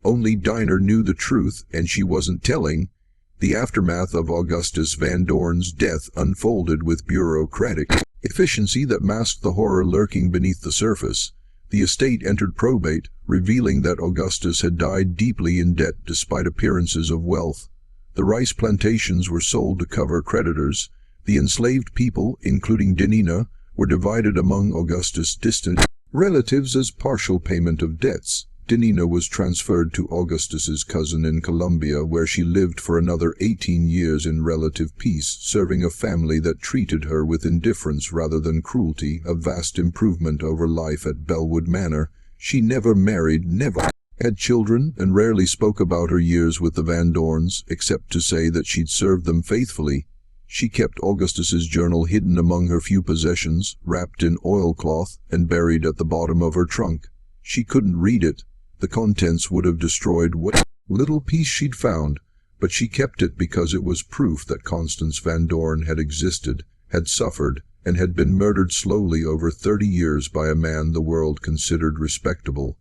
A: Only Dinah knew the truth, and she wasn't telling. The aftermath of Augustus Van Dorn's death unfolded with bureaucratic efficiency that masked the horror lurking beneath the surface. The estate entered probate, revealing that Augustus had died deeply in debt despite appearances of wealth. The rice plantations were sold to cover creditors. The enslaved people, including Dinah, were divided among Augustus' distant relatives as partial payment of debts. Dinah was transferred to Augustus's cousin in Colombia, where she lived for another 18 years in relative peace, serving a family that treated her with indifference rather than cruelty, a vast improvement over life at Bellwood Manor. She never married, never had children, and rarely spoke about her years with the Van Dorns, except to say that she'd served them faithfully. She kept Augustus's journal hidden among her few possessions, wrapped in oilcloth, and buried at the bottom of her trunk. She couldn't read it. The contents would have destroyed what little peace she'd found, but she kept it because it was proof that Constance Van Dorn had existed, had suffered, and had been murdered slowly over 30 years by a man the world considered respectable.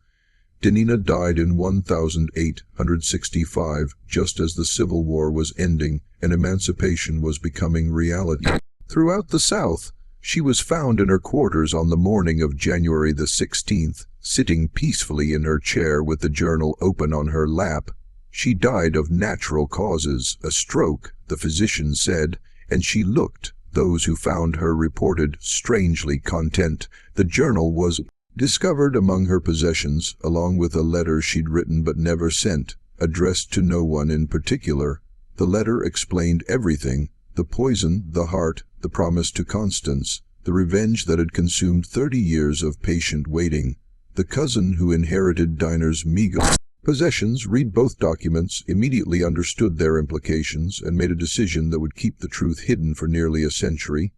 A: Dinah died in 1865, just as the Civil War was ending and emancipation was becoming reality. Throughout the South, she was found in her quarters on the morning of January the 16th, sitting peacefully in her chair with the journal open on her lap. She died of natural causes, a stroke, the physician said, and she looked, those who found her reported, strangely content. The journal was discovered among her possessions, along with a letter she'd written but never sent, addressed to no one in particular. The letter explained everything: the poison, the heart, the promise to Constance, the revenge that had consumed 30 years of patient waiting. The cousin who inherited Dinah's meager possessions read both documents, immediately understood their implications, and made a decision that would keep the truth hidden for nearly a century.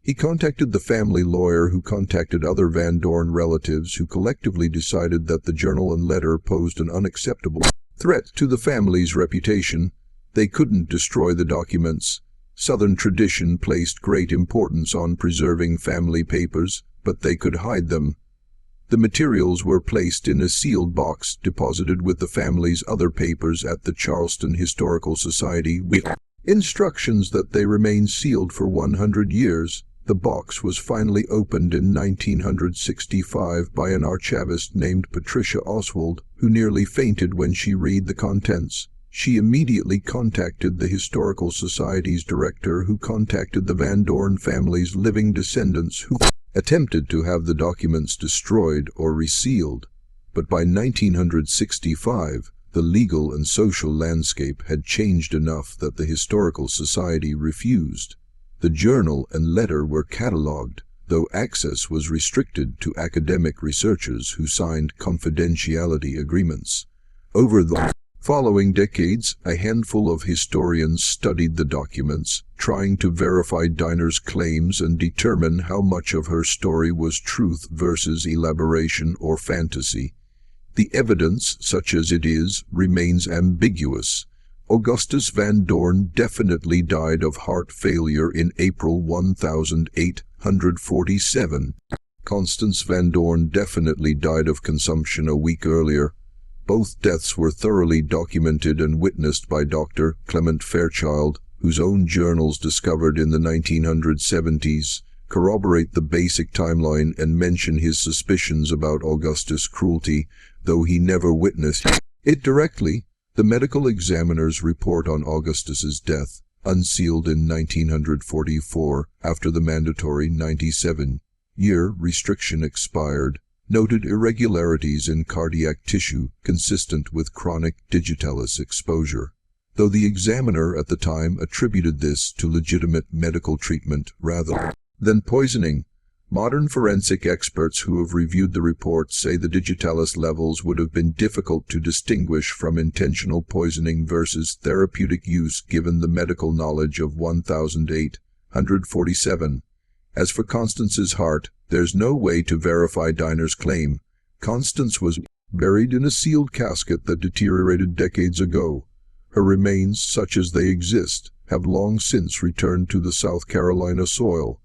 A: He contacted the family lawyer who contacted other Van Dorn relatives who collectively decided that the journal and letter posed an unacceptable threat to the family's reputation. They couldn't destroy the documents. Southern tradition placed great importance on preserving family papers, but they could hide them. The materials were placed in a sealed box deposited with the family's other papers at the Charleston Historical Society with instructions that they remain sealed for 100 years. The box was finally opened in 1965 by an archivist named Patricia Oswald, who nearly fainted when she read the contents. She immediately contacted the Historical Society's director, who contacted the Van Dorn family's living descendants, who attempted to have the documents destroyed or resealed. But by 1965, the legal and social landscape had changed enough that the Historical Society refused. The journal and letter were catalogued, though access was restricted to academic researchers who signed confidentiality agreements. Over the following decades, a handful of historians studied the documents, trying to verify Dinah's claims and determine how much of her story was truth versus elaboration or fantasy. The evidence, such as it is, remains ambiguous. Augustus Van Dorn definitely died of heart failure in April 1847. Constance Van Dorn definitely died of consumption a week earlier. Both deaths were thoroughly documented and witnessed by Dr. Clement Fairchild, whose own journals discovered in the 1970s corroborate the basic timeline and mention his suspicions about Augustus' cruelty, though he never witnessed it directly. The medical examiner's report on Augustus's death, unsealed in 1944 after the mandatory 97-year restriction expired, noted irregularities in cardiac tissue consistent with chronic digitalis exposure, though the examiner at the time attributed this to legitimate medical treatment rather than poisoning. Modern forensic experts who have reviewed the report say the digitalis levels would have been difficult to distinguish from intentional poisoning versus therapeutic use given the medical knowledge of 1847. As for Constance's heart, there's no way to verify Dinah's claim. Constance was buried in a sealed casket that deteriorated decades ago. Her remains, such as they exist, have long since returned to the South Carolina soil.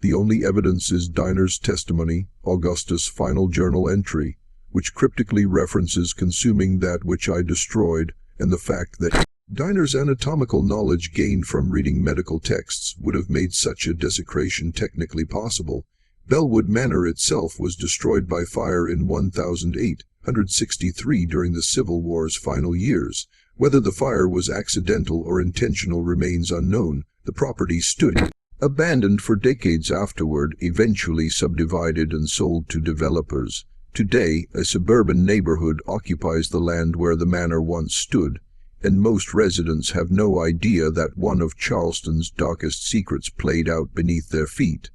A: The only evidence is Dinah's testimony, Augustus' final journal entry, which cryptically references consuming that which I destroyed, and the fact that Dinah's anatomical knowledge gained from reading medical texts would have made such a desecration technically possible. Bellwood Manor itself was destroyed by fire in 1863 during the Civil War's final years. Whether the fire was accidental or intentional remains unknown. The property stood abandoned for decades afterward, eventually subdivided and sold to developers. Today, a suburban neighborhood occupies the land where the manor once stood, and most residents have no idea that one of Charleston's darkest secrets played out beneath their feet.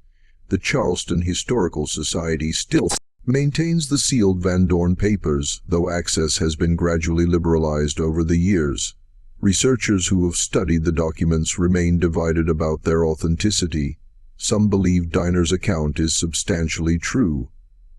A: The Charleston Historical Society still maintains the sealed Van Dorn papers, though access has been gradually liberalized over the years. Researchers who have studied the documents remain divided about their authenticity. Some believe Dinah's account is substantially true,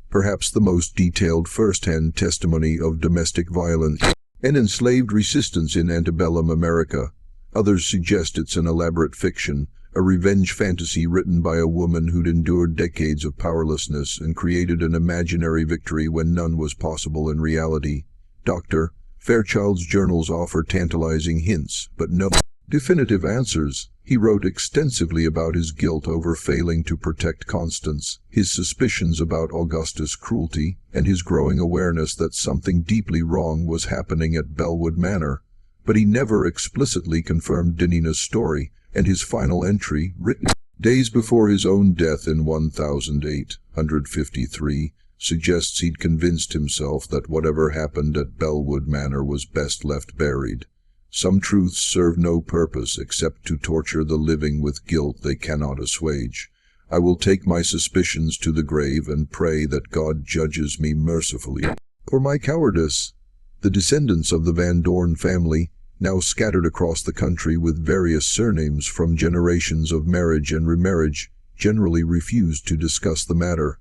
A: perhaps the most detailed first-hand testimony of domestic violence and enslaved resistance in antebellum America. Others suggest it's an elaborate fiction, a revenge fantasy written by a woman who'd endured decades of powerlessness and created an imaginary victory when none was possible in reality. Dr. Fairchild's journals offer tantalizing hints, but no definitive answers. He wrote extensively about his guilt over failing to protect Constance, his suspicions about Augustus' cruelty, and his growing awareness that something deeply wrong was happening at Bellwood Manor. But he never explicitly confirmed Dinah's story, and his final entry, written days before his own death in 1853, suggests he'd convinced himself that whatever happened at Bellwood Manor was best left buried. Some truths serve no purpose except to torture the living with guilt they cannot assuage. I will take my suspicions to the grave and pray that God judges me mercifully for my cowardice. The descendants of the Van Dorn family, now scattered across the country with various surnames from generations of marriage and remarriage, generally refuse to discuss the matter.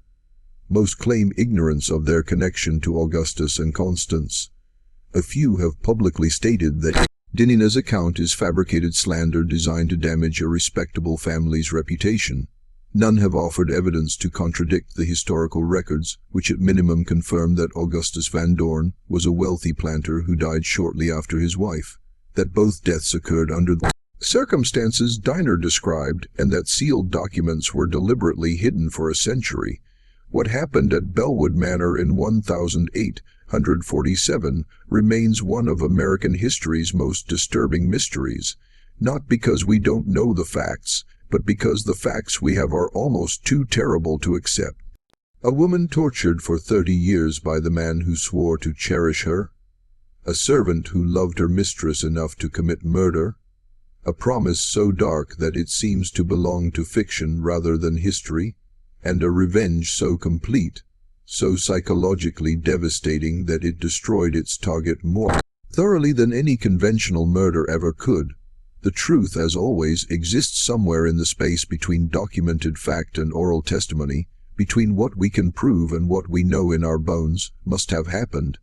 A: Most claim ignorance of their connection to Augustus and Constance. A few have publicly stated that Dinah's account is fabricated slander designed to damage a respectable family's reputation. None have offered evidence to contradict the historical records, which at minimum confirm that Augustus Van Dorn was a wealthy planter who died shortly after his wife, that both deaths occurred under the circumstances Dinah described, and that sealed documents were deliberately hidden for a century. What happened at Bellwood Manor in 1847 remains one of American history's most disturbing mysteries, not because we don't know the facts, but because the facts we have are almost too terrible to accept. A woman tortured for 30 years by the man who swore to cherish her. A servant who loved her mistress enough to commit murder. A promise so dark that it seems to belong to fiction rather than history. And a revenge so complete, so psychologically devastating that it destroyed its target more thoroughly than any conventional murder ever could. The truth, as always, exists somewhere in the space between documented fact and oral testimony, between what we can prove and what we know in our bones must have happened.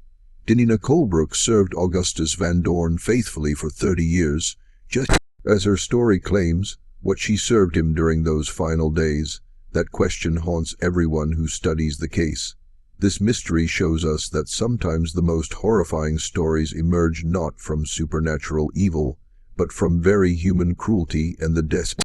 A: Dinah Colebrook served Augustus Van Dorn faithfully for 30 years, just as her story claims. What she served him during those final days, That question haunts everyone who studies the case. This mystery shows us that sometimes the most horrifying stories emerge not from supernatural evil, but from very human cruelty and the desperate